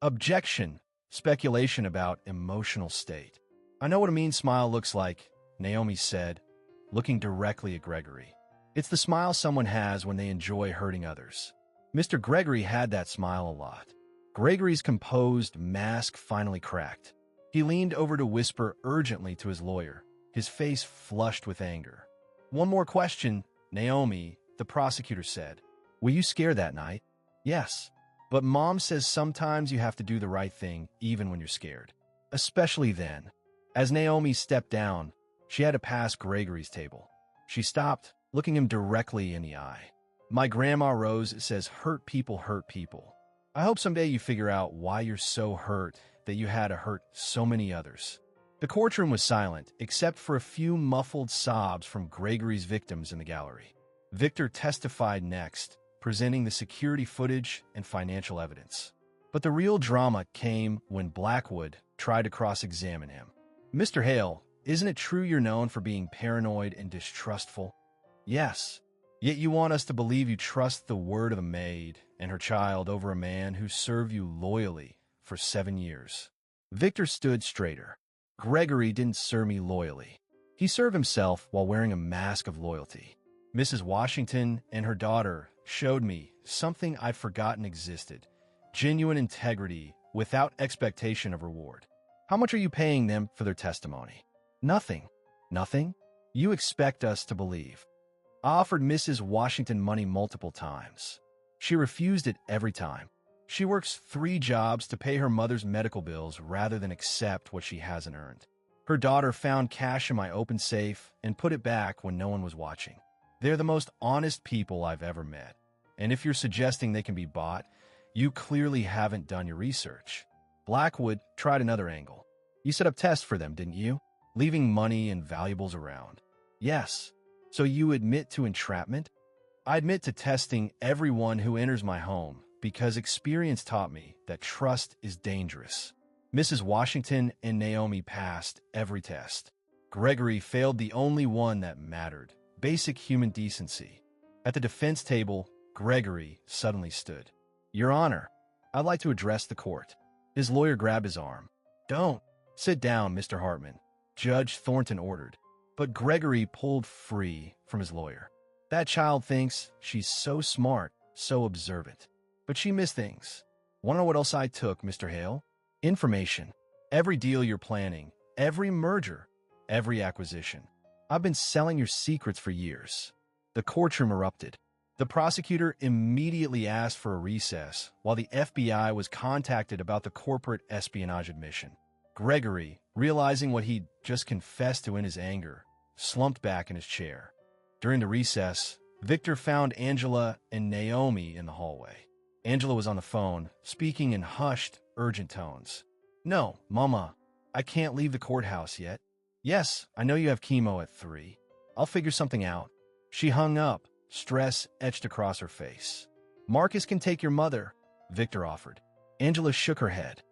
Speaker 1: Objection. Speculation about emotional state. I know what a mean smile looks like, Naomi said, looking directly at Gregory. It's the smile someone has when they enjoy hurting others. Mr. Gregory had that smile a lot. Gregory's composed mask finally cracked. He leaned over to whisper urgently to his lawyer, his face flushed with anger. One more question, Naomi, the prosecutor said. Were you scared that night? Yes. But Mom says sometimes you have to do the right thing even when you're scared. Especially then. As Naomi stepped down, she had to pass Gregory's table. She stopped, looking him directly in the eye. My grandma Rose says hurt people hurt people. I hope someday you figure out why you're so hurt that you had to hurt so many others. The courtroom was silent, except for a few muffled sobs from Gregory's victims in the gallery. Victor testified next, presenting the security footage and financial evidence. But the real drama came when Blackwood tried to cross-examine him. Mr. Hale, isn't it true you're known for being paranoid and distrustful? Yes. Yet you want us to believe you trust the word of a maid and her child over a man who served you loyally for 7 years. Victor stood straighter. Gregory didn't serve me loyally. He served himself while wearing a mask of loyalty. Mrs. Washington and her daughter showed me something I'd forgotten existed. Genuine integrity without expectation of reward. How much are you paying them for their testimony? Nothing. Nothing? You expect us to believe. I offered Mrs. Washington money multiple times. She refused it every time. She works 3 jobs to pay her mother's medical bills rather than accept what she hasn't earned. Her daughter found cash in my open safe and put it back when no one was watching. They're the most honest people I've ever met. And if you're suggesting they can be bought, you clearly haven't done your research. Blackwood tried another angle. You set up tests for them, didn't you? Leaving money and valuables around. Yes. So you admit to entrapment? I admit to testing everyone who enters my home because experience taught me that trust is dangerous. Mrs. Washington and Naomi passed every test. Gregory failed the only one that mattered, basic human decency. At the defense table, Gregory suddenly stood. Your Honor, I'd like to address the court. His lawyer grabbed his arm. Don't. Sit down, Mr. Hartman, Judge Thornton ordered. But Gregory pulled free from his lawyer. That child thinks she's so smart, so observant. But she missed things. Want to know what else I took, Mr. Hale? Information. Every deal you're planning, every merger, every acquisition. I've been selling your secrets for years. The courtroom erupted. The prosecutor immediately asked for a recess while the FBI was contacted about the corporate espionage admission. Gregory, realizing what he'd just confessed to in his anger, slumped back in his chair. During the recess, Victor found Angela and Naomi in the hallway. Angela was on the phone, speaking in hushed, urgent tones. No, Mama, I can't leave the courthouse yet. Yes, I know you have chemo at 3. I'll figure something out. She hung up, stress etched across her face. Marcus can take your mother, Victor offered. Angela shook her head.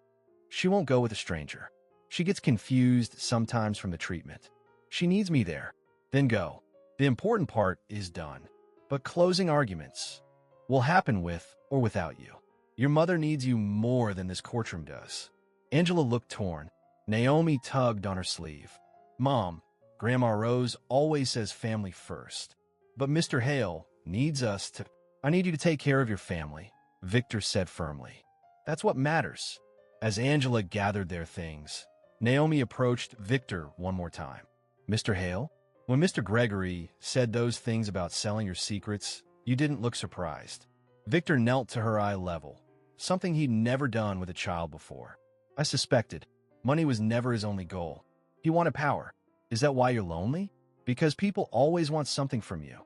Speaker 1: She won't go with a stranger. She gets confused sometimes from the treatment. She needs me there. Then go. The important part is done. But closing arguments will happen with or without you. Your mother needs you more than this courtroom does. Angela looked torn. Naomi tugged on her sleeve. Mom, Grandma Rose always says family first. But Mr. Hale needs us to... I need you to take care of your family, Victor said firmly. That's what matters. As Angela gathered their things, Naomi approached Victor one more time. Mr. Hale, when Mr. Gregory said those things about selling your secrets, you didn't look surprised. Victor knelt to her eye level, something he'd never done with a child before. I suspected. Money was never his only goal. He wanted power. Is that why you're lonely? Because people always want something from you.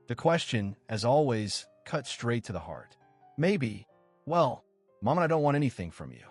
Speaker 1: The question, as always, cut straight to the heart. Maybe. Well, Mom and I don't want anything from you.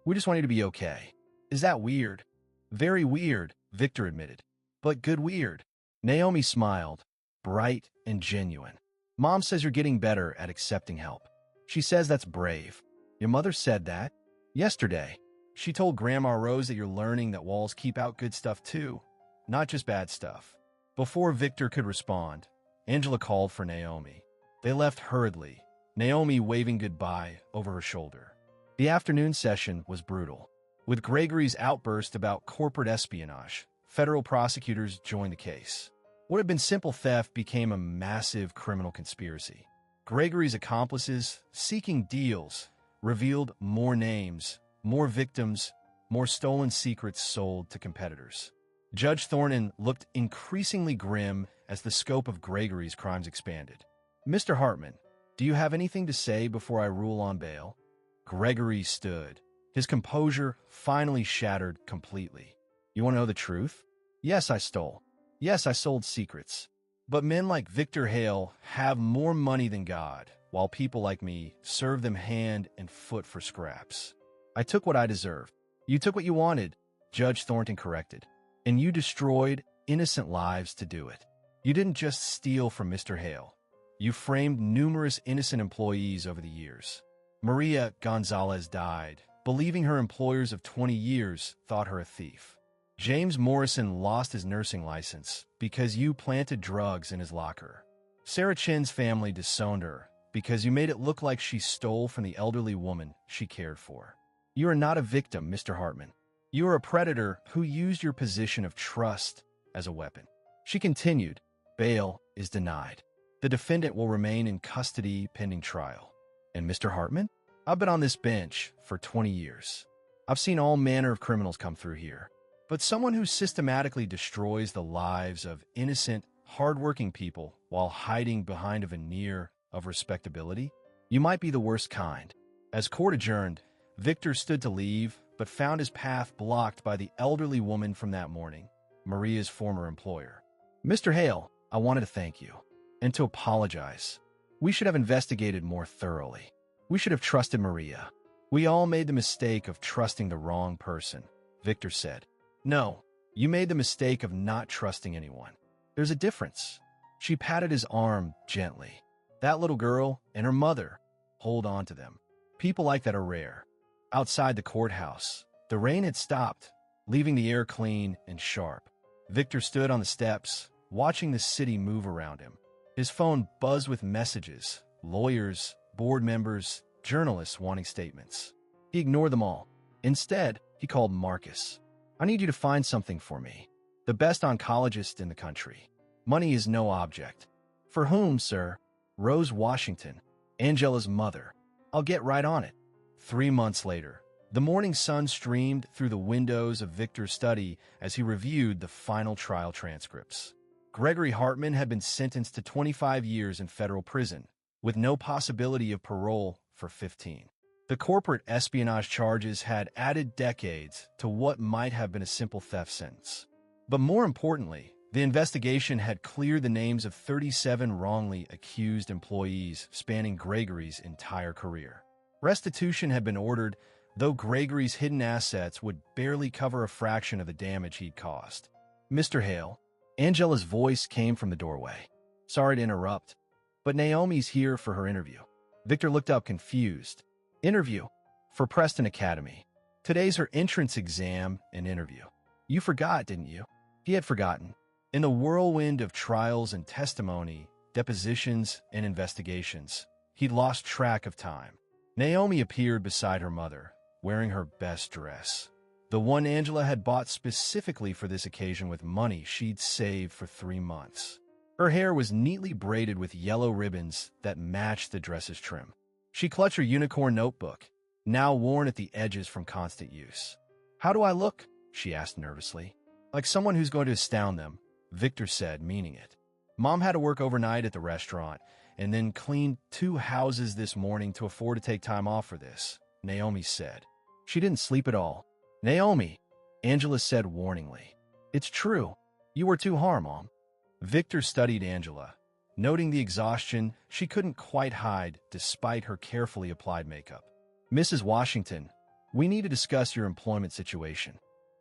Speaker 1: We just want you to be okay. Is that weird? Very weird, Victor admitted. But good weird. Naomi smiled, bright and genuine. Mom says you're getting better at accepting help. She says that's brave. Your mother said that? Yesterday. She told Grandma Rose that you're learning that walls keep out good stuff too, not just bad stuff. Before Victor could respond, Angela called for Naomi. They left hurriedly, Naomi waving goodbye over her shoulder. The afternoon session was brutal. With Gregory's outburst about corporate espionage, federal prosecutors joined the case. What had been simple theft became a massive criminal conspiracy. Gregory's accomplices, seeking deals, revealed more names, more victims, more stolen secrets sold to competitors. Judge Thornton looked increasingly grim as the scope of Gregory's crimes expanded. Mr. Hartman, do you have anything to say before I rule on bail? Gregory stood, his composure finally shattered completely. You want to know the truth? Yes, I stole. Yes, I sold secrets. But men like Victor Hale have more money than God, while people like me serve them hand and foot for scraps. I took what I deserved. You took what you wanted, Judge Thornton corrected. And you destroyed innocent lives to do it. You didn't just steal from Mr. Hale. You framed numerous innocent employees over the years. Maria Gonzalez died, believing her employers of 20 years thought her a thief. James Morrison lost his nursing license because you planted drugs in his locker. Sarah Chin's family disowned her because you made it look like she stole from the elderly woman she cared for. You are not a victim, Mr. Hartman. You are a predator who used your position of trust as a weapon. She continued, bail is denied. The defendant will remain in custody pending trial. And Mr. Hartman? I've been on this bench for 20 years. I've seen all manner of criminals come through here. But someone who systematically destroys the lives of innocent, hardworking people while hiding behind a veneer of respectability? You might be the worst kind. As court adjourned, Victor stood to leave, but found his path blocked by the elderly woman from that morning, Maria's former employer. Mr. Hale, I wanted to thank you, and to apologize. We should have investigated more thoroughly. We should have trusted Maria. We all made the mistake of trusting the wrong person, Victor said. No, you made the mistake of not trusting anyone. There's a difference. She patted his arm gently. That little girl and her mother, hold on to them. People like that are rare. Outside the courthouse, the rain had stopped, leaving the air clean and sharp. Victor stood on the steps, watching the city move around him. His phone buzzed with messages, lawyers, board members, journalists wanting statements. He ignored them all. Instead, he called Marcus. I need you to find something for me. The best oncologist in the country. Money is no object. For whom, sir? Rose Washington, Angela's mother. I'll get right on it. 3 months later, the morning sun streamed through the windows of Victor's study as he reviewed the final trial transcripts. Gregory Hartman had been sentenced to 25 years in federal prison, with no possibility of parole for 15. The corporate espionage charges had added decades to what might have been a simple theft sentence. But more importantly, the investigation had cleared the names of 37 wrongly accused employees spanning Gregory's entire career. Restitution had been ordered, though Gregory's hidden assets would barely cover a fraction of the damage he'd caused. Mr. Hale, Angela's voice came from the doorway. Sorry to interrupt, but Naomi's here for her interview. Victor looked up confused. Interview? For Preston Academy. Today's her entrance exam and interview. You forgot, didn't you? He had forgotten. In the whirlwind of trials and testimony, depositions and investigations, he'd lost track of time. Naomi appeared beside her mother, wearing her best dress. The one Angela had bought specifically for this occasion with money she'd saved for 3 months. Her hair was neatly braided with yellow ribbons that matched the dress's trim. She clutched her unicorn notebook, now worn at the edges from constant use. How do I look? She asked nervously. Like someone who's going to astound them, Victor said, meaning it. Mom had to work overnight at the restaurant and then cleaned 2 houses this morning to afford to take time off for this, Naomi said. She didn't sleep at all. Naomi, Angela said warningly. It's true. You were too hard, Mom. Victor studied Angela, noting the exhaustion she couldn't quite hide despite her carefully applied makeup. Mrs. Washington, We need to discuss your employment situation.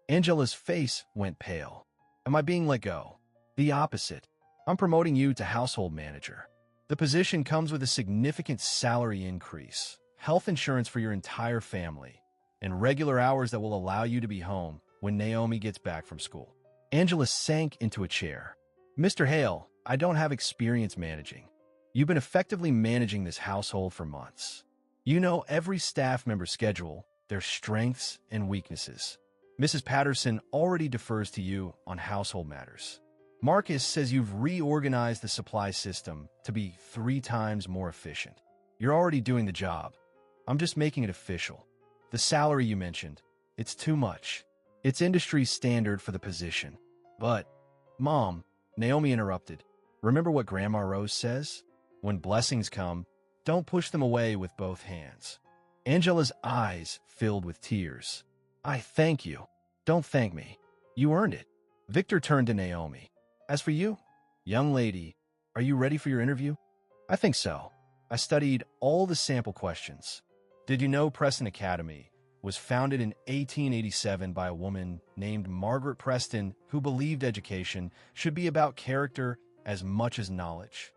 Speaker 1: Angela's face went pale. Am I being let go? The opposite. I'm promoting you to household manager. The position comes with a significant salary increase, health insurance for your entire family, and regular hours that will allow you to be home when Naomi gets back from school. Angela sank into a chair. Mr. Hale, I don't have experience managing. You've been effectively managing this household for months. You know every staff member's schedule, their strengths and weaknesses. Mrs. Patterson already defers to you on household matters. Marcus says you've reorganized the supply system to be 3 times more efficient. You're already doing the job. I'm just making it official. The salary you mentioned, it's too much. It's industry standard for the position. But, Mom, Naomi interrupted. Remember what Grandma Rose says? When blessings come, don't push them away with both hands. Angela's eyes filled with tears. I thank you. Don't thank me. You earned it. Victor turned to Naomi. As for you, young lady, are you ready for your interview? I think so. I studied all the sample questions. Did you know Preston Academy was founded in 1887 by a woman named Margaret Preston who believed education should be about character as much as knowledge?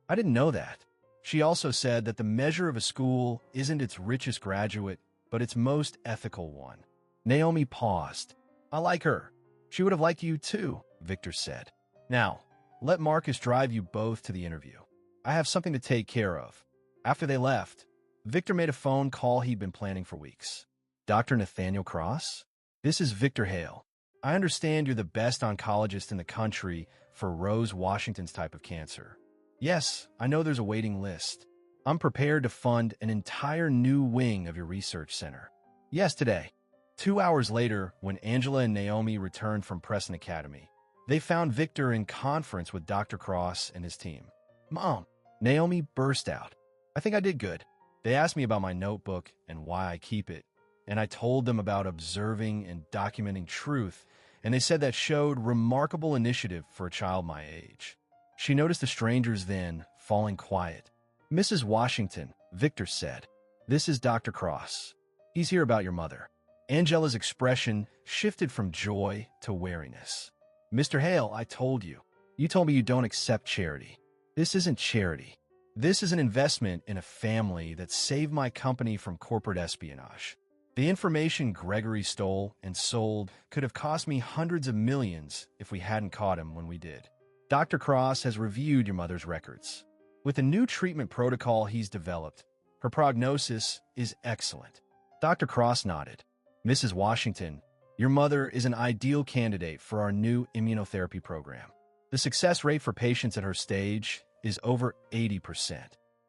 Speaker 1: I didn't know that. She also said that the measure of a school isn't its richest graduate, but its most ethical one. Naomi paused. I like her. She would have liked you too, Victor said. Now, let Marcus drive you both to the interview. I have something to take care of. After they left, Victor made a phone call he'd been planning for weeks. Dr. Nathaniel Cross? This is Victor Hale. I understand you're the best oncologist in the country for Rose Washington's type of cancer. Yes, I know there's a waiting list. I'm prepared to fund an entire new wing of your research center. Yes, today. 2 hours later, when Angela and Naomi returned from Preston Academy, they found Victor in conference with Dr. Cross and his team. Mom, Naomi burst out. I think I did good. They asked me about my notebook and why I keep it, and I told them about observing and documenting truth, and they said that showed remarkable initiative for a child my age. She noticed the strangers then, falling quiet. Mrs. Washington, Victor said, this is Dr. Cross. He's here about your mother. Angela's expression shifted from joy to wariness. Mr. Hale, I told you. You told me you don't accept charity. This isn't charity. This is an investment in a family that saved my company from corporate espionage. The information Gregory stole and sold could have cost me hundreds of millions if we hadn't caught him when we did. Dr. Cross has reviewed your mother's records. With a new treatment protocol he's developed, her prognosis is excellent. Dr. Cross nodded. Mrs. Washington, your mother is an ideal candidate for our new immunotherapy program. The success rate for patients at her stage is over 80%.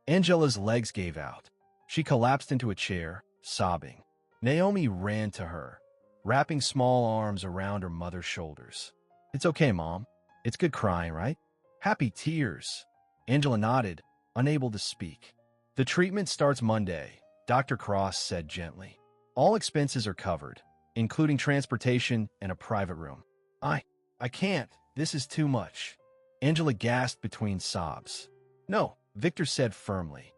Speaker 1: Angela's legs gave out. She collapsed into a chair, sobbing. Naomi ran to her, wrapping small arms around her mother's shoulders. It's okay, Mom. It's good crying, right? Happy tears. Angela nodded, unable to speak. The treatment starts Monday, Dr. Cross said gently. All expenses are covered, including transportation and a private room. I can't. This is too much. Angela gasped between sobs. No, Victor said firmly.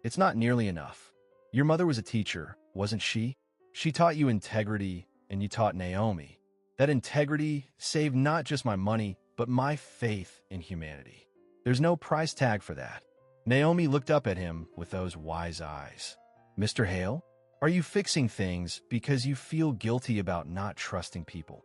Speaker 1: It's not nearly enough. Your mother was a teacher, wasn't she? She taught you integrity, and you taught Naomi. That integrity saved not just my money, but my faith in humanity. There's no price tag for that. Naomi looked up at him with those wise eyes. Mr. Hale, are you fixing things because you feel guilty about not trusting people?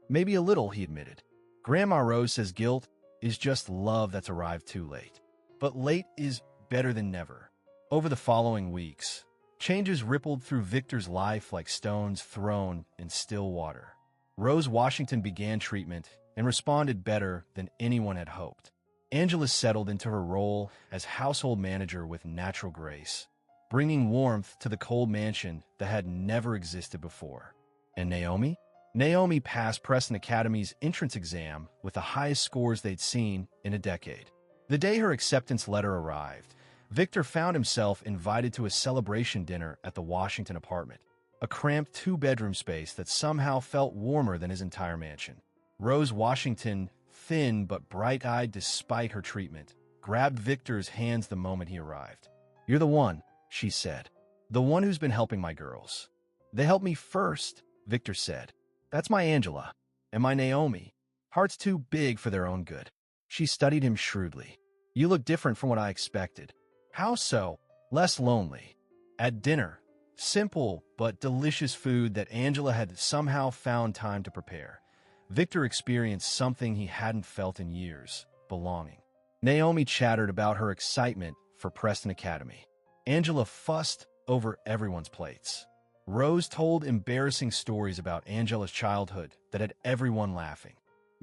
Speaker 1: Maybe a little, he admitted. Grandma Rose says guilt is just love that's arrived too late. But late is better than never. Over the following weeks, changes rippled through Victor's life like stones thrown in still water. Rose Washington began treatment and responded better than anyone had hoped. Angela settled into her role as household manager with natural grace, bringing warmth to the cold mansion that had never existed before. And Naomi? Naomi passed Preston Academy's entrance exam with the highest scores they'd seen in a decade. The day her acceptance letter arrived, Victor found himself invited to a celebration dinner at the Washington apartment, a cramped 2-bedroom space that somehow felt warmer than his entire mansion. Rose Washington, thin but bright-eyed despite her treatment, grabbed Victor's hands the moment he arrived. You're the one, she said. The one who's been helping my girls. They helped me first, Victor said. That's my Angela. And my Naomi. Hearts too big for their own good. She studied him shrewdly. You look different from what I expected. How so? Less lonely. At dinner, simple but delicious food that Angela had somehow found time to prepare. Victor experienced something he hadn't felt in years, belonging. Naomi chattered about her excitement for Preston Academy. Angela fussed over everyone's plates. Rose told embarrassing stories about Angela's childhood that had everyone laughing.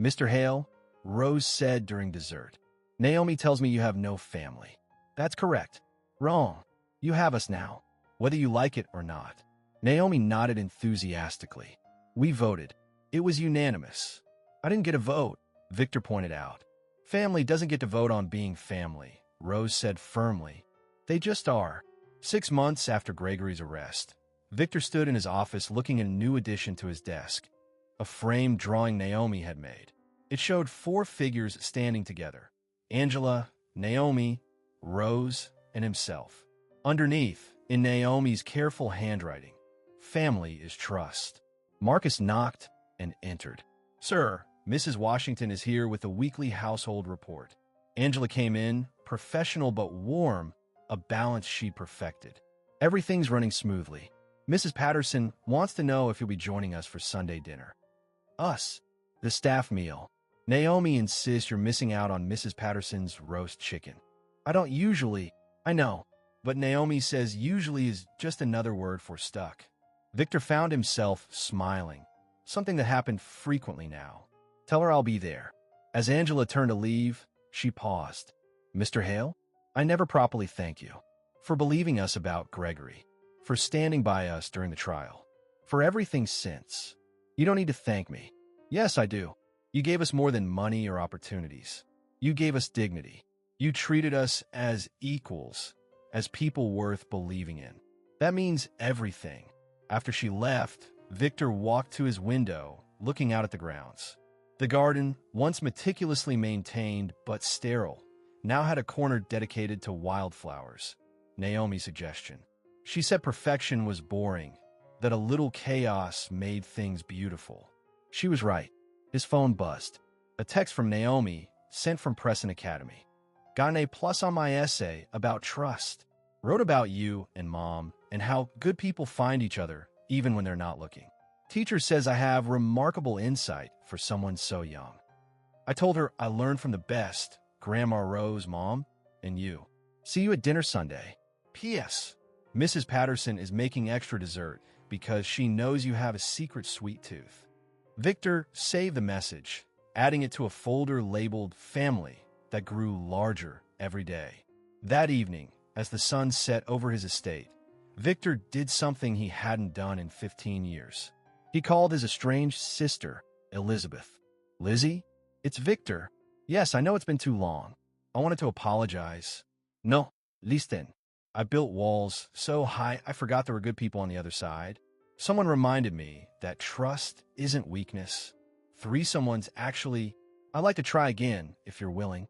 Speaker 1: Mr. Hale, Rose said during dessert. Naomi tells me you have no family. That's correct. Wrong. You have us now, whether you like it or not. Naomi nodded enthusiastically. We voted. It was unanimous. I didn't get a vote, Victor pointed out. Family doesn't get to vote on being family, Rose said firmly. They just are. 6 months after Gregory's arrest, Victor stood in his office looking at a new addition to his desk, a framed drawing Naomi had made. It showed 4 figures standing together: Angela, Naomi, Rose, and himself. Underneath, in Naomi's careful handwriting, family is trust. Marcus knocked and entered. Sir, Mrs. Washington is here with a weekly household report. Angela came in, professional but warm, a balance she perfected. Everything's running smoothly. Mrs. Patterson wants to know if you'll be joining us for Sunday dinner. Us. The staff meal. Naomi insists you're missing out on Mrs. Patterson's roast chicken. I don't usually. I know. But Naomi says usually is just another word for stuck. Victor found himself smiling. Something that happened frequently now. Tell her I'll be there. As Angela turned to leave, she paused. Mr. Hale, I never properly thank you for believing us about Gregory, for standing by us during the trial, for everything since. You don't need to thank me. Yes, I do. You gave us more than money or opportunities. You gave us dignity. You treated us as equals, as people worth believing in. That means everything. After she left, Victor walked to his window, looking out at the grounds. The garden, once meticulously maintained but sterile, now had a corner dedicated to wildflowers. Naomi's suggestion. She said perfection was boring, that a little chaos made things beautiful. She was right. His phone buzzed. A text from Naomi, sent from Preston Academy. Got an A+ on my essay about trust. Wrote about you and Mom and how good people find each other even when they're not looking. Teacher says I have remarkable insight for someone so young. I told her I learned from the best, Grandma Rose, Mom, and you. See you at dinner Sunday. P.S. Mrs. Patterson is making extra dessert because she knows you have a secret sweet tooth. Victor saved the message, adding it to a folder labeled Family that grew larger every day. That evening, as the sun set over his estate, Victor did something he hadn't done in 15 years. He called his estranged sister, Elizabeth. Lizzie, it's Victor. Yes, I know it's been too long. I wanted to apologize. No, listen. I built walls so high I forgot there were good people on the other side. Someone reminded me that trust isn't weakness. Someone's actually, I'd like to try again if you're willing.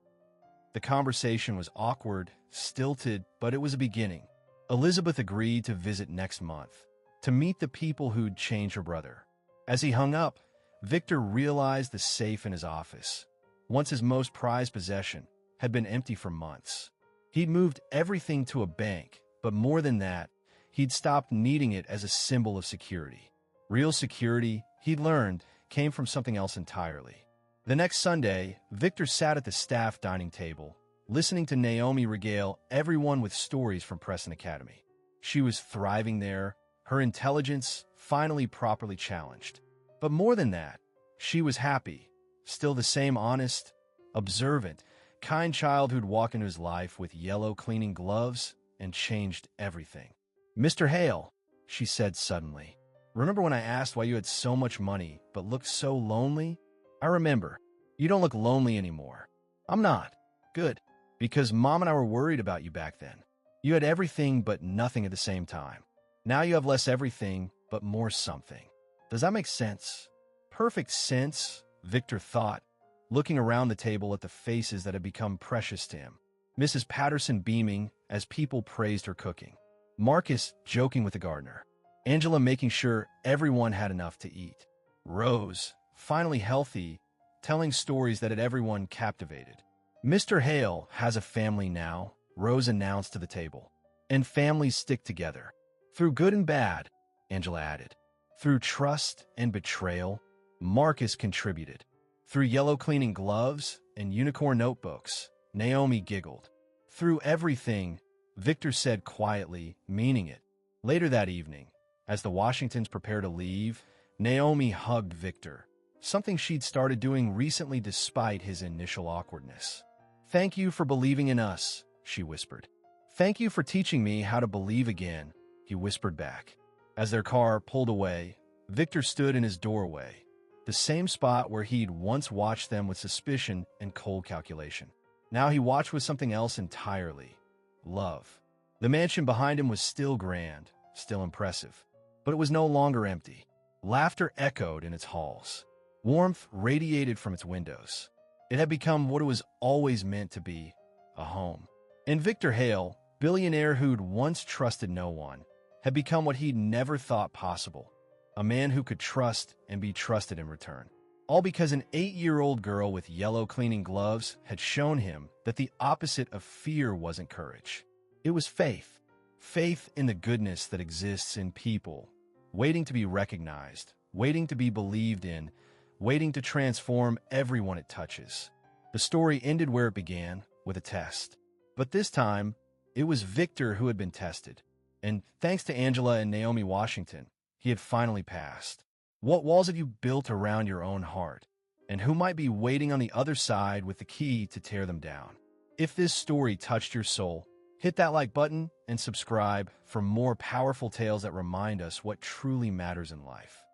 Speaker 1: The conversation was awkward, stilted, but it was a beginning. Elizabeth agreed to visit next month, to meet the people who'd changed her brother. As he hung up, Victor realized the safe in his office, once his most prized possession, had been empty for months. He'd moved everything to a bank, but more than that, he'd stopped needing it as a symbol of security. Real security, he'd learned, came from something else entirely. The next Sunday, Victor sat at the staff dining table, listening to Naomi regale everyone with stories from Preston Academy. She was thriving there, her intelligence finally properly challenged. But more than that, she was happy, still the same honest, observant, kind child who'd walk into his life with yellow cleaning gloves and changed everything. Mr. Hale, she said suddenly, remember when I asked why you had so much money but looked so lonely? I remember. You don't look lonely anymore. I'm not. Good. Because Mom and I were worried about you back then. You had everything but nothing at the same time. Now you have less everything but more something. Does that make sense? Perfect sense, Victor thought, looking around the table at the faces that had become precious to him. Mrs. Patterson beaming as people praised her cooking. Marcus joking with the gardener. Angela making sure everyone had enough to eat. Rose, finally healthy, telling stories that had everyone captivated. Mr. Hale has a family now, Rose announced to the table. And families stick together. Through good and bad, Angela added. Through trust and betrayal, Marcus contributed. Through yellow cleaning gloves and unicorn notebooks, Naomi giggled. Through everything, Victor said quietly, meaning it. Later that evening, as the Washingtons prepared to leave, Naomi hugged Victor, something she'd started doing recently despite his initial awkwardness. "Thank you for believing in us," she whispered. "Thank you for teaching me how to believe again," he whispered back. As their car pulled away, Victor stood in his doorway, the same spot where he'd once watched them with suspicion and cold calculation. Now he watched with something else entirely: love. The mansion behind him was still grand, still impressive, but it was no longer empty. Laughter echoed in its halls. Warmth radiated from its windows. It had become what it was always meant to be, a home. And Victor Hale, billionaire who'd once trusted no one, had become what he'd never thought possible: a man who could trust and be trusted in return. All because an 8-year-old girl with yellow cleaning gloves had shown him that the opposite of fear wasn't courage. It was faith. Faith in the goodness that exists in people, waiting to be recognized, waiting to be believed in, waiting to transform everyone it touches. The story ended where it began, with a test. But this time, it was Victor who had been tested. And thanks to Angela and Naomi Washington, he had finally passed. What walls have you built around your own heart? And who might be waiting on the other side with the key to tear them down? If this story touched your soul, hit that like button and subscribe for more powerful tales that remind us what truly matters in life.